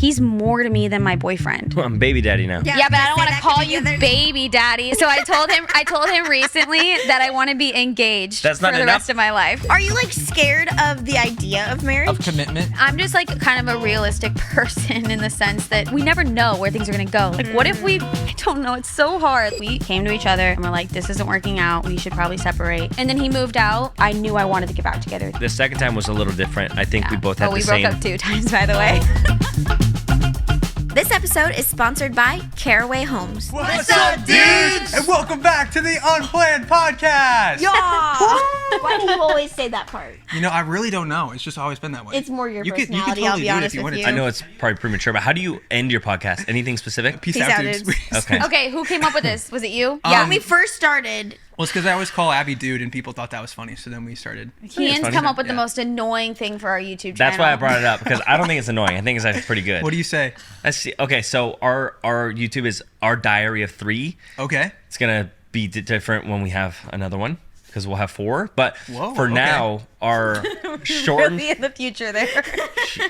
he's more to me than my boyfriend. I'm baby daddy now. Yeah, but I don't want to call you baby daddy. So I told him recently that I want to be engaged That's not for the enough. rest of my life. Are you like scared of the idea of marriage? Of commitment? I'm just like kind of a realistic person in the sense that we never know where things are going to go. Like, what if I don't know, it's so hard. We came to each other and we're like, this isn't working out. We should probably separate. And then he moved out. I knew I wanted to get back together. The second time was a little different. I think we both had we the same. broke up 2 times, by the way. This episode is sponsored by Caraway Homes. What's up, dudes? And welcome back to the Unplanned podcast. Yeah. Why do you always say that part? You know, I really don't know. It's just always been that way. It's more your you personality, could I'll totally be do it honest if you with wanted you. to. I know it's probably premature, but how do you end your podcast? Anything specific? Peace Peace out, out, dudes. dudes. Okay. Okay, who came up with this? Was it you? When we first started, Well, it's because I always call Abby dude, and people thought that was funny, so then we started. Kian's funny. come up with the Yeah. most annoying thing for our YouTube channel. That's why I brought it up, because I don't think it's annoying. I think it's actually pretty good. What do you say? Let's see. Okay, so our YouTube is our Diary of 3. Okay. It's gonna be different when we have another one, because we'll have 4. But Whoa, for okay. now, our shortened Really in the future there.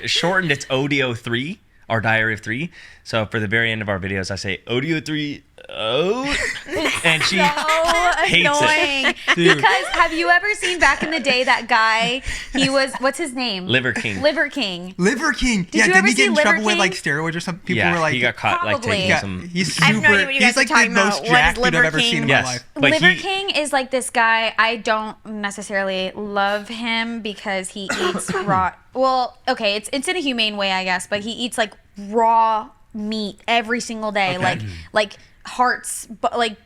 shortened it's Odio 3, our Diary of 3. So for the very end of our videos, I say Odio 3. Oh, and she hates annoying. it. Dude. Because have you ever seen back in the day that guy? He was what's his name? Liver King. Liver King. Liver King. you Didn't ever he get see in Liver trouble with King? like steroids or something? People Yeah, were like, he got caught like Probably. taking yeah, some. he's I have super. no idea what you guys He's are like the talking most about. What is jacked dude I've Liver ever seen in King? my Yes. life. But Liver he- King is like this guy. I don't necessarily love him because he eats raw. Well, okay, it's in a humane way, I guess, but he eats like raw meat every single day, Okay. like hearts, but like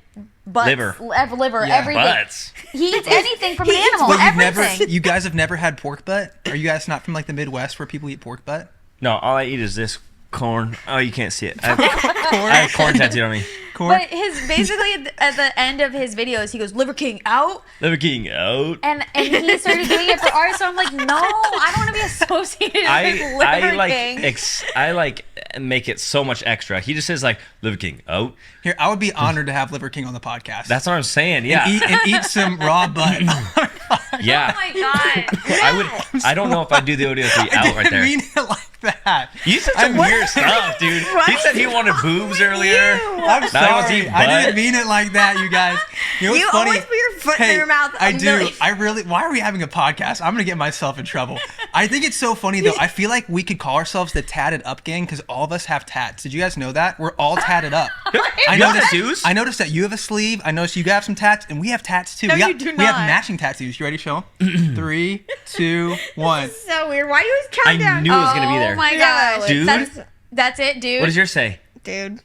butts, Liver. liver, Yeah. everything. Butts. He eats anything from an He eats animal, But everything. you guys have never had pork butt? Are you guys not from like the Midwest where people eat pork butt? No, all I eat is this corn. Oh, you can't see it. I have corn tattooed on me. Corn? But his basically at the end of his videos, he goes, "Liver King out," Liver King out. and he started doing it for ours. So I'm like, no, I don't want to be associated with Liver King. I like make it so much extra. He just says like Liver King out. Here, I would be honored to have Liver King on the podcast. That's what I'm saying. Yeah, and eat some raw butt. yeah. Oh my god. I don't know if I do the Odio 3 out right there. I didn't mean it like that. You said some weird stuff, dude. He said he wanted boobs earlier. I'm Now he wants to sorry. eat I butt. didn't mean it like that, you guys. You know what's You funny? always put your foot in your mouth. I a do. million- I really. Why are we having a podcast? I'm gonna get myself in trouble. I think it's so funny though. I feel like we could call ourselves the Tatted Up Gang because all of us have tats. Did you guys know that? We're all tatted up. You have tattoos? I noticed that you have a sleeve. I noticed you have some tats, and we have tats too. No, we you have, do We have not. matching tattoos. You ready to show them? 3, 2, 1. So weird. Why do you always count I down? knew it was gonna be there. Oh my Yeah, gosh, dude. That's it, dude. What does yours say? Dude.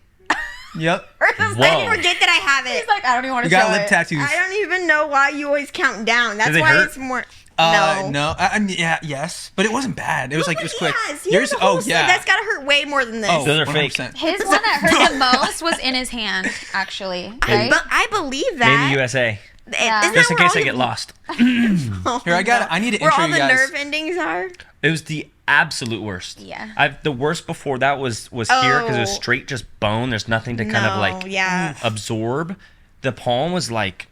Yep. Whoa. I forget that I have it. He's like, I don't even want You to got show lip it. tattoos. I don't even know why you always count down. That's Does it why hurt? it's more. No. No. Yeah. Yes. But it wasn't bad. It was like it was quick. Yes, here's a whole sleeve. That's gotta hurt way more than this. Oh, Those are fake. 100%. His one that hurt the most was in his hand, actually. Right? But I believe Made in that. the USA. Yeah. Isn't Just that in where case all I get lost. Here, I need to Where intro all you the guys. nerve endings are. It was the absolute worst. Yeah. The worst before that was here because it was Oh. straight just bone. There's nothing to kind of like yeah. absorb. The palm was like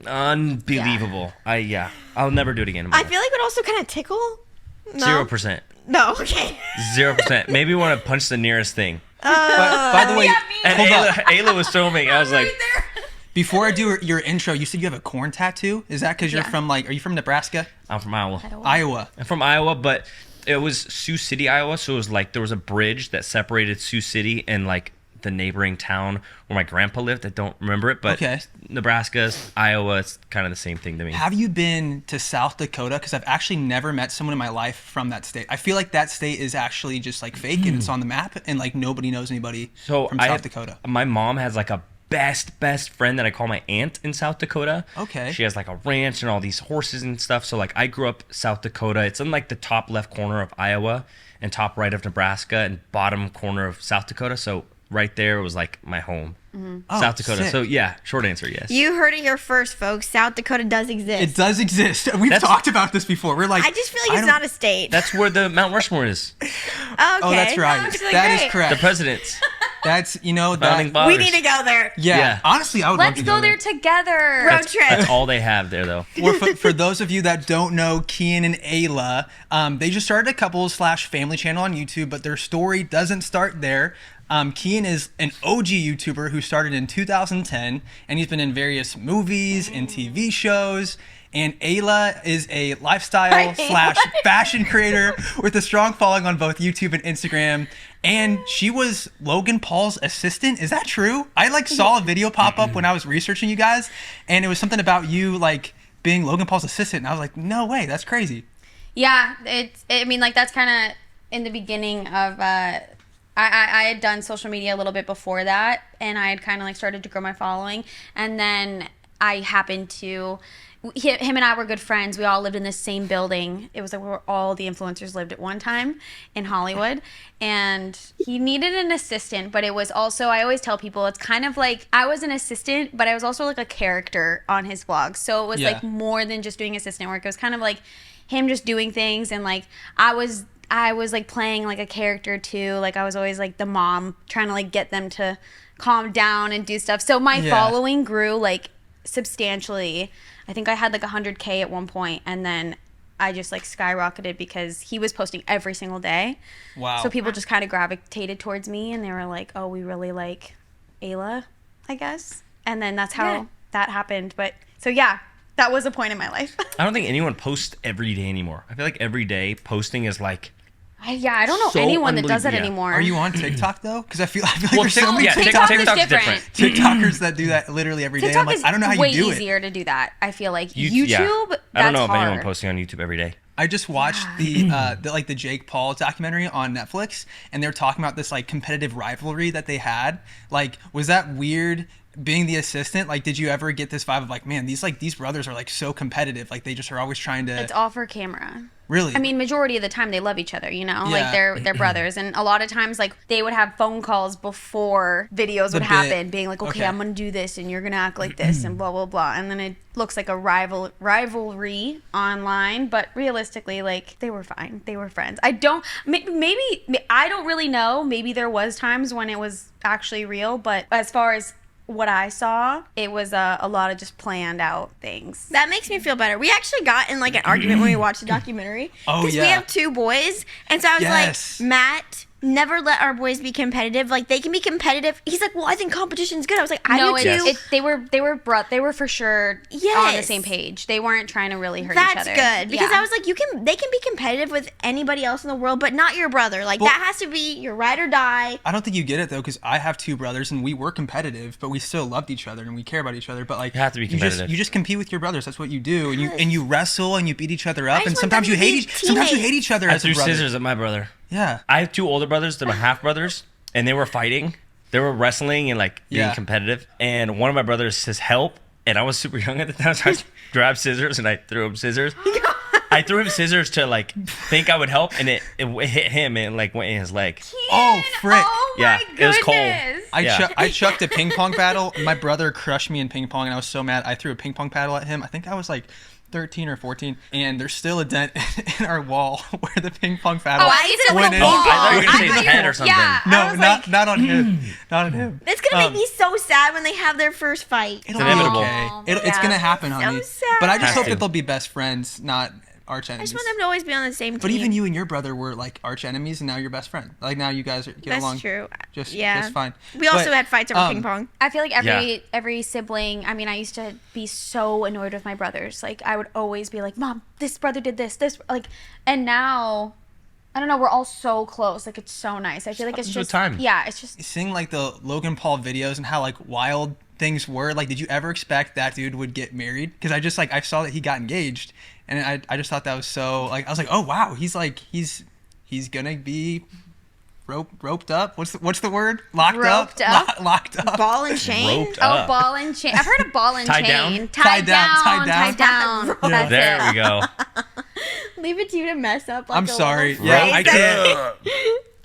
unbelievable. I'll never do it again. In my I feel like it would also kind of tickle. No? 0%. No, okay. 0%. Maybe want to punch the nearest thing. But, by the way, And hold on. Ayla was filming. I was like, Before I do your intro, you said you have a corn tattoo. Is that because you're from are you from Nebraska? I'm from Iowa. Iowa. I'm from Iowa, but it was Sioux City, Iowa. So it was like there was a bridge that separated Sioux City and like the neighboring town where my grandpa lived. I don't remember it, but Okay. Nebraska, Iowa, it's kind of the same thing to me. Have you been to South Dakota? Because I've actually never met someone in my life from that state. I feel like that state is actually just like fake and it's on the map and like nobody knows anybody So from I South have- Dakota. My mom has like a best friend that I call my aunt in South Dakota. Okay. She has like a ranch and all these horses and stuff. So like I grew up South Dakota. It's in like the top left corner of Iowa and top right of Nebraska and bottom corner of South Dakota. So right there was like my home. Oh, South Dakota. sick. So yeah, short answer, yes. You heard it here first, folks. South Dakota does exist. It does exist. We've That's- talked about this before. We're like, I just feel like it's not a state. That's where the Mount Rushmore is. Okay. Oh, that's right. Actually, That is great. correct. The presidents. That's, Founding that. fathers. We need to go there. Yeah. Honestly, I would love Let's to go there together. Road trip. That's all they have there, though. Or for those of you that don't know Kian and Ayla, they just started a couples/family channel on YouTube, but their story doesn't start there. Kian is an OG YouTuber who started in 2010, and he's been in various movies and TV shows. And Ayla is a lifestyle/fashion creator with a strong following on both YouTube and Instagram. And she was Logan Paul's assistant. Is that true? I saw a video pop up when I was researching you guys, and it was something about you being Logan Paul's assistant. And I was like, no way, that's crazy. Yeah, that's kind of in the beginning of. I had done social media a little bit before that, and I had kind of started to grow my following, and then I happened to. Him and I were good friends. We all lived in the same building. It was where all the influencers lived at one time in Hollywood. And he needed an assistant, but it was also, I always tell people, it's kind of like I was an assistant, but I was also a character on his vlog. So it was more than just doing assistant work. It was kind of like him just doing things, and I was playing a character too. I was always the mom trying to get them to calm down and do stuff. So my following grew substantially. I think I had 100K at one point, and then I just skyrocketed because he was posting every single day. Wow. So people just kind of gravitated towards me, and they were like, oh, we really like Ayla, I guess. And then that's how that happened. But so yeah, that was a point in my life. I don't think anyone posts every day anymore. I feel like every day posting is I don't know so anyone that does that unbelievable. anymore. Are you on TikTok though? Because I feel Well, there's so many TikTok is TikTok's different. TikTokers that do that literally every day. TikTok I'm is I don't know how way you do easier to do that. I feel like YouTube. YouTube, I that's don't know of hard. anyone posting on YouTube every day. I just watched the Jake Paul documentary on Netflix, and they were talking about this competitive rivalry that they had. Was that weird being the assistant? Did you ever get this vibe of man, these brothers are so competitive, they just are always trying to. It's all for camera. Really? I mean, majority of the time they love each other, Yeah. they're brothers, and a lot of times they would have phone calls before videos would happen, being okay, I'm gonna do this, and you're gonna act like this, and blah blah blah, and then it looks like a rivalry online, but realistically, they were fine, they were friends. I don't really know. Maybe there was times when it was actually real, but as far as what I saw, it was a lot of just planned out things. That makes me feel better. We actually got in an argument when we watched the documentary. Oh, Because yeah. we have two boys. And so I was Yes. Matt, never let our boys be competitive. They can be competitive. He's like, well, I think competition's good. I was like, I do too. They were for sure on the Yes. same page. They weren't trying to really hurt each That's other. good. Because Yeah. I was like, they can be competitive with anybody else in the world, but not your brother. That has to be your ride or die. I don't think you get it though, because I have two brothers and we were competitive, but we still loved each other and we care about each other. But You have to be competitive. You just compete with your brothers. That's what you do, and you wrestle and you beat each other up, just and want sometimes them you to hate be sometimes you hate teammates. each other I as a threw brother. scissors at my brother. Yeah. I have two older brothers that are half brothers, and they were fighting. They were wrestling and being competitive. And one of my brothers says help, and I was super young at the time, so I grabbed scissors and I threw him scissors. I threw him scissors to think I would help, and it hit him and went in his leg. Oh frick! Oh Yeah, my it was cold. goodness. I chucked a ping pong paddle. My brother crushed me in ping pong, and I was so mad. I threw a ping pong paddle at him. I think I was 13 or 14, and there's still a dent in our wall where the ping pong paddle Why is it went a in. wall? I thought you were going to say I his thought head you- or something. yeah. I No, was not on him. Not on him. It's going to make me so sad when they have their first fight. It'll inevitable. be okay. It's Yeah. gonna happen, So honey. sad. But I just Has hope to. that they'll be best friends, not arch I enemies. just want them to always be on the same team. But even you and your brother were arch enemies, and now you're best friend. Now you guys get That's along. true. Just Yeah. fine. We also But, had fights over ping pong. I feel like Yeah. every sibling. I mean, I used to be so annoyed with my brothers. I would always be like, "Mom, this brother did this." And now, I don't know. We're all so close. It's so nice. I feel like it's happens with just time. Yeah, it's just seeing the Logan Paul videos and how wild things were. Did you ever expect that dude would get married? Because I saw that he got engaged, and I just thought that was so I was like, oh wow, he's gonna be roped up. What's the word? Locked Roped up. up? Locked up. Ball and chain. Roped oh, up. ball and chain. I've heard of ball and Tied chain. down? Tied down. Tied down. Tied down. That's There it. we go. Leave it to you to mess up. I'm a sorry. little Yeah, phrase I that-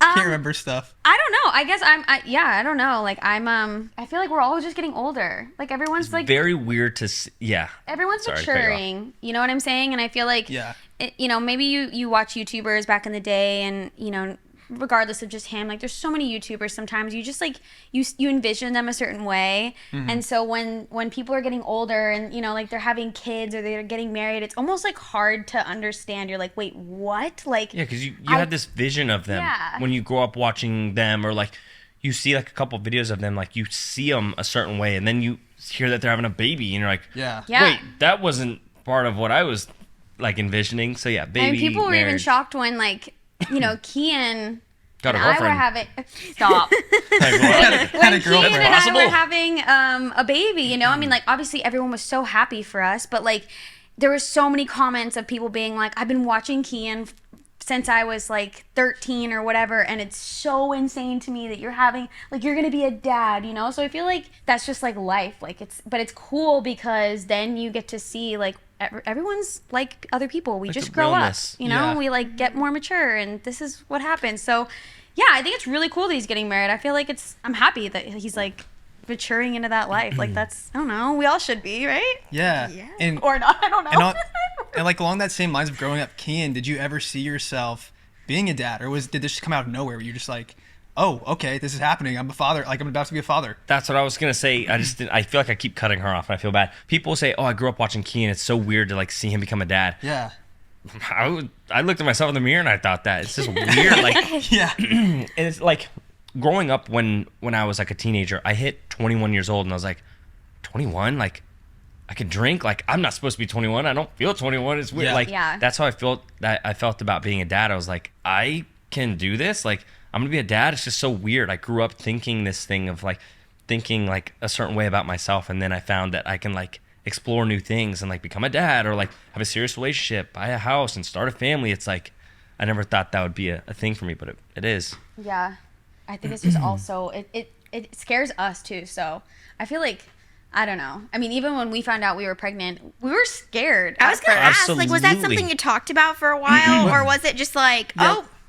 can't remember stuff. I don't know. I guess I don't know. I feel like we're all just getting older. Everyone's Very weird to see. Yeah. everyone's Sorry to cut you off. maturing. You know what I'm saying? And I feel like Yeah. maybe you watch YouTubers back in the day, and regardless of just him, like there's so many YouTubers, sometimes you just like you envision them a certain way, and so when people are getting older and like they're having kids or they're getting married, it's almost like hard to understand. You're like, wait, what? Like, yeah, because you have this vision of them when you grow up watching them, or like you see like a couple videos of them, like you see them a certain way, and then you hear that they're having a baby and you're like, wait, that wasn't part of what I was like envisioning. So yeah, baby, and people were marriage. even shocked when like Kian got and a girlfriend. I were having stop Like, what? when a girlfriend. Kian and I Possible? were having a baby, I mean, like obviously everyone was so happy for us, but like there were so many comments of people being like, I've been watching Kian since I was like 13 or whatever, and it's so insane to me that you're gonna be a dad, so I feel like that's just like life, like it's cool because then you get to see like everyone's like other people, we like just the grow realness. up, we like get more mature, and this is what happens. So yeah, I think it's really cool that he's getting married. I feel like I'm happy that he's like maturing into that life. Like that's, I don't know, we all should be, right? Yeah. And Or not, I don't know. And like along that same lines of growing up, Kian, did you ever see yourself being a dad, or did this just come out of nowhere? Where you're just like, oh, okay, this is happening. I'm a father. Like I'm about to be a father. That's what I was gonna say. I feel like I keep cutting her off, and I feel bad. People say, "Oh, I grew up watching Kian. It's so weird to like see him become a dad." Yeah. I looked at myself in the mirror and I thought that it's just weird. Like, Yeah. and it's like growing up when I was like a teenager, I hit 21 years old, and I was like, 21, like. I can drink, like I'm not supposed to be 21. I don't feel 21. It's weird. That's how I felt about being a dad. I was like, I can do this. Like I'm gonna be a dad. It's just so weird. I grew up thinking this thing of like thinking like a certain way about myself, and then I found that I can like explore new things and like become a dad, or like have a serious relationship, buy a house, and start a family. It's like I never thought that would be a thing for me, but it is. Yeah, I think it's just also it scares us too. So I feel like, I don't know. I mean, even when we found out we were pregnant, we were scared. I was going to ask, like, was that Absolutely. something you talked about for a while, or was it just like,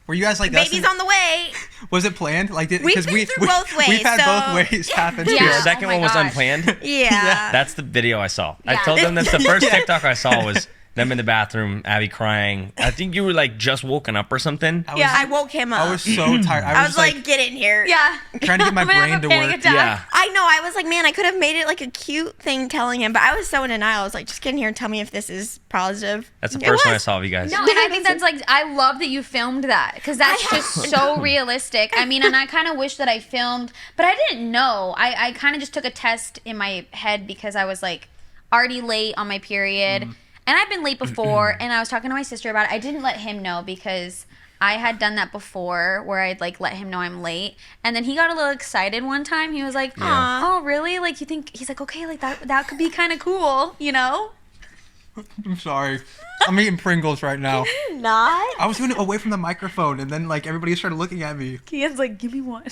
Were you guys like baby's on the way? Was it planned? Like, We've been through both ways. We've had so- both ways happen. Yeah. The too. second my one was gosh. unplanned. Yeah. That's the video I saw. I Yeah. told them that's the first Yeah. TikTok I saw was them in the bathroom, Abby crying. I think you were like just woken up or something. I woke him up. I was so tired. I was like, get in here. Yeah. trying to get my I'm gonna have brain a to panic work. attack. Yeah. I know. I was like, man, I could have made it like a cute thing telling him, but I was so in denial. I was like, just get in here and tell me if this is positive. That's the It first one I was. saw of you guys. No, and I think that's like, I love that you filmed that, because that's just so realistic. I mean, and I kind of wish that I filmed, but I didn't know. I kind of just took a test in my head because I was like already late on my period. And I've been late before, and I was talking to my sister about it. I didn't let him know because I had done that before where I'd like let him know I'm late. And then he got a little excited one time. He was like, Yeah. oh, really? Like, you think, he's like, okay, like that could be kind of cool, you know? I'm sorry. I'm eating Pringles right now. Not. I was doing it away from the microphone, and then like everybody started looking at me. Kian's like, give me one.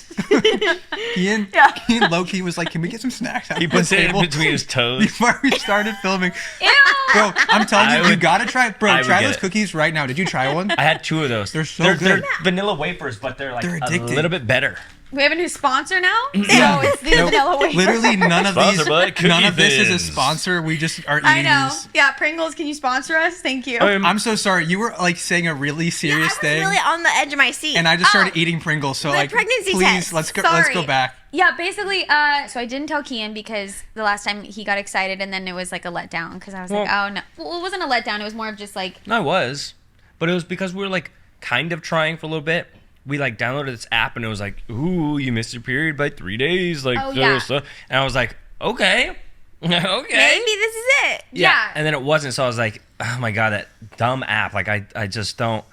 Kian low-key was like, can we get some snacks out He of the puts it in table between his toes. before we started filming? Ew. Bro, I'm telling you, you gotta try it. I Bro, would try get those it. cookies right now. Did you try one? I had 2 of those. They're so They're good. vanilla wafers, but they're like They're a addicting. little bit better. We have a new sponsor now? Yeah. So it's the Nope. vanilla wafer. Literally none of Sponsored by these. Cookie None of this is a Thins. sponsor. We just are eating I know. these. Yeah, Pringles, can you sponsor us? Thank you. I'm so sorry. You were like saying a really I serious was thing, really on the edge of my seat. and I just started eating Pringles. So The like, pregnancy please, test. let's go Sorry. back. Yeah, basically, so I didn't tell Kian because the last time he got excited, and then it was like a letdown because I was like, oh no. Well, it wasn't a letdown. It was more of just like, No, I was, but it was because we were like kind of trying for a little bit. We like downloaded this app, and it was like, ooh, you missed your period by 3 days, like Oh, yeah. and I was like, okay. Maybe this is it. yeah. And then it wasn't, so I was like, oh my god, that dumb app. Like I just don't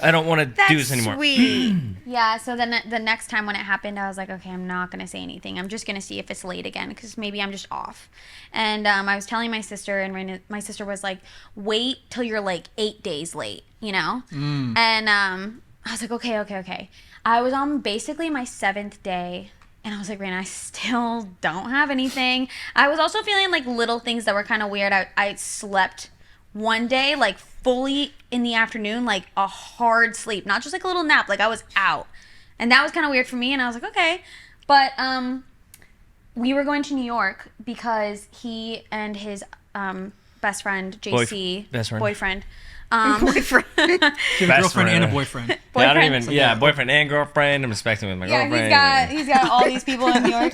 want to That's do this anymore. sweet. Yeah, so then the next time when it happened, I was like, okay, I'm not going to say anything. I'm just going to see if it's late again because maybe I'm just off. And I was telling my sister, and my sister was like, wait till you're like 8 days late, you know? And I was like, okay. I was on basically my 7th day, and I was like, Raina, I still don't have anything. I was also feeling like little things that were kind of weird. I slept one day, like fully in the afternoon, like a hard sleep, not just like a little nap, like I was out. And that was kind of weird for me, and I was like, okay. But we were going to New York because he and his best friend, JC, Best friend. boyfriend, Boyfriend. You have a Best girlfriend friend. and a boyfriend. Yeah, I don't Boyfriend. even. Yeah, boyfriend and girlfriend. I'm expecting with my girlfriend. Yeah, he's got all these people in New York.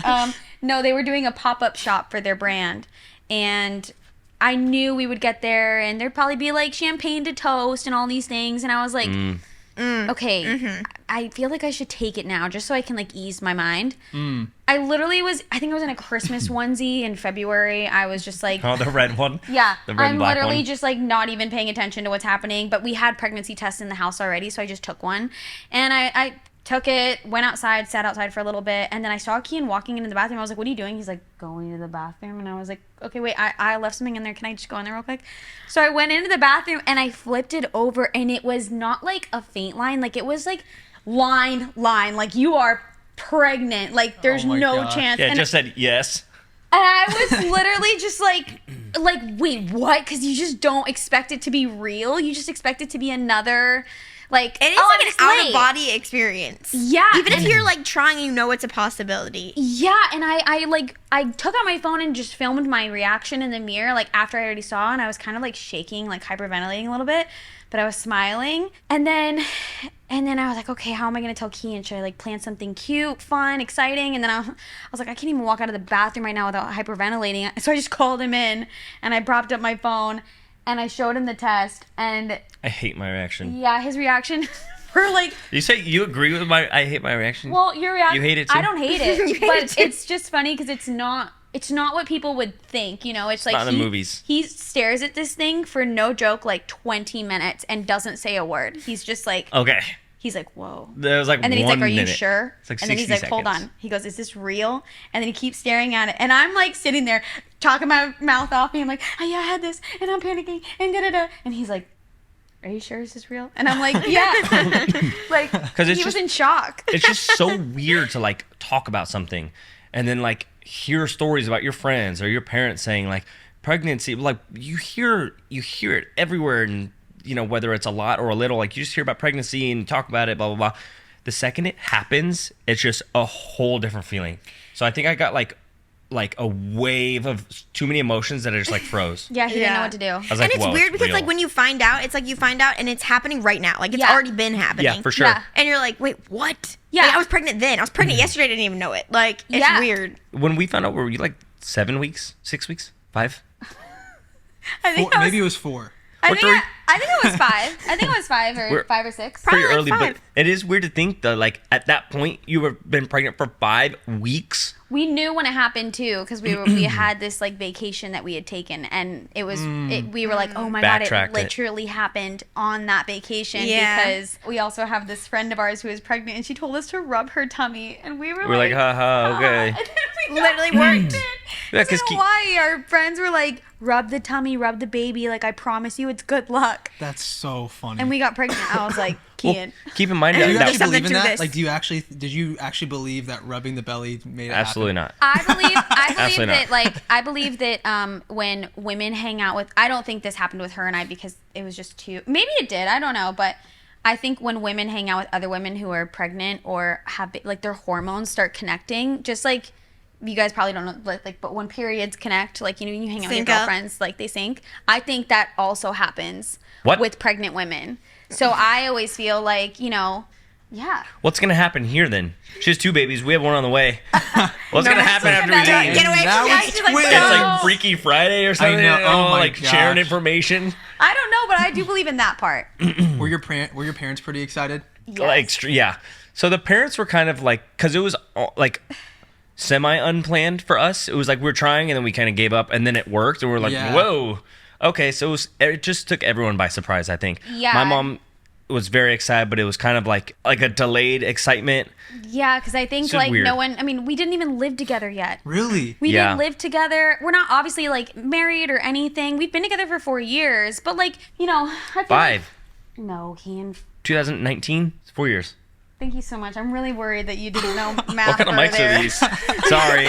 No, they were doing a pop-up shop for their brand, and I knew we would get there, and there'd probably be like champagne to toast and all these things, and I was like, okay, I feel like I should take it now just so I can like ease my mind. I literally I think I was in a Christmas onesie in February. I was just like, Oh, the red one. yeah, The red and I'm black literally one. just like not even paying attention to what's happening. But we had pregnancy tests in the house already, so I just took one, and I took it, went outside, sat outside for a little bit, and then I saw Kian walking into the bathroom. I was like, what are you doing? He's like, going to the bathroom. And I was like, okay, wait, I left something in there. Can I just go in there real quick? So I went into the bathroom, and I flipped it over, and it was not like a faint line. Like, it was like line, like, you are pregnant. Like, there's Oh my no gosh. chance. Yeah, And just said yes. and I was literally just like, wait, what? Because you just don't expect it to be real. You just expect it to be another, like, It is oh, like I'm an just late. out-of-body experience. Yeah. Even if you're like trying, you know it's a possibility. Yeah, and I took out my phone and just filmed my reaction in the mirror, like, after I already saw, and I was kind of like shaking, like hyperventilating a little bit, but I was smiling. And then I was like, okay, how am I gonna tell Kian? Should I like plan something cute, fun, exciting? And then I was like, I can't even walk out of the bathroom right now without hyperventilating. So I just called him in, and I propped up my phone, and I showed him the test, and I hate my reaction. yeah, his reaction for like, You say you agree with my? I hate my reaction. well, your reaction. You hate it too? I don't hate it, You hate but it too. it's just funny because it's not what people would think. You know, it's like not in the movies. He stares at this thing for no joke like 20 minutes and doesn't say a word. He's just like, Okay. he's like, whoa. There was like And then he's one like, are you minute. sure? It's like and then he's 60 like, hold seconds. on. He goes, is this real? And then he keeps staring at it. And I'm like sitting there talking my mouth off, being like, oh yeah, I had this, and I'm panicking, and da-da-da. And he's like, are you sure this is real? And I'm like, yeah. Like, Because he was in shock. It's just so weird to like talk about something and then like hear stories about your friends or your parents saying like pregnancy. Like you hear it everywhere, and you know, whether it's a lot or a little, like you just hear about pregnancy and talk about it, blah blah blah. The second it happens, it's just a whole different feeling. So I think I got like a wave of too many emotions that I just like froze. Yeah, he didn't know Yeah. what to do. I was And like, it's whoa, weird because real. like when you find out, it's like you find out and it's happening right now. Like it's Yeah. already been happening. Yeah, for sure. Yeah. And you're like, wait, what? Yeah. Like, I was pregnant then. I was pregnant yesterday. I didn't even know it. Like it's Yeah. weird. When we found out, were we like 7 weeks, 6 weeks, 5? I think Four, maybe it was 4. I Or think three. I think it was 5. I think it was 5 or We're- 5 or 6. Probably Pretty like early, 5. but it is weird to think that like at that point you have been pregnant for 5 weeks. We knew when it happened too, because we had this like vacation that we had taken, and it was we were like, oh my god, Backtracked it it. literally happened on that vacation. Yeah. Because we also have this friend of ours who is pregnant, and she told us to rub her tummy, and we were We're like, haha, okay. And then we Literally got worked. pregnant. Yeah, Because 'cause in Hawaii, our friends were like, rub the tummy, rub the baby, like I promise you, it's good luck. That's so funny. And we got pregnant. I was like, Well, Kian. keep in mind do you There's that actually something believe in to that? this. Like, did you actually believe that rubbing the belly made it absolutely happen? not. I believe Absolutely that not. like I believe that when women hang out with, I don't think this happened with her and I because it was just too, maybe it did, I don't know, but I think when women hang out with other women who are pregnant or have like their hormones start connecting, just like you guys probably don't know, but when periods connect, like you know, you hang out with your Sync up. girlfriends, like they sync. I think that also happens What? with pregnant women. So I always feel like, you know, yeah. What's gonna happen here then? She has 2 babies. We have one on the way. What's gonna happen after we leave? Get away Now from it's me. She's like, twins. It's like "No." Freaky Friday or something. know. Oh my like sharing gosh. information. I don't know, but I do believe in that part. Were your parents pretty excited? Yes. Like yeah. So the parents were kind of like, because it was like semi unplanned for us. It was like we were trying and then we kind of gave up and then it worked and we're like, Yeah. whoa. Okay, so it just took everyone by surprise, I think. Yeah. My mom was very excited, but it was kind of like a delayed excitement. Yeah, because I think It's just like weird. no one. I mean, we didn't even live together yet. Really? We Yeah. didn't live together. We're not obviously like married or anything. We've been together for 4 years, but like you know, I feel 5. Like, no, Kian. 2019. It's 4 years. Thank you so much. I'm really worried that you didn't know math. What kind of mics there. are these? Sorry.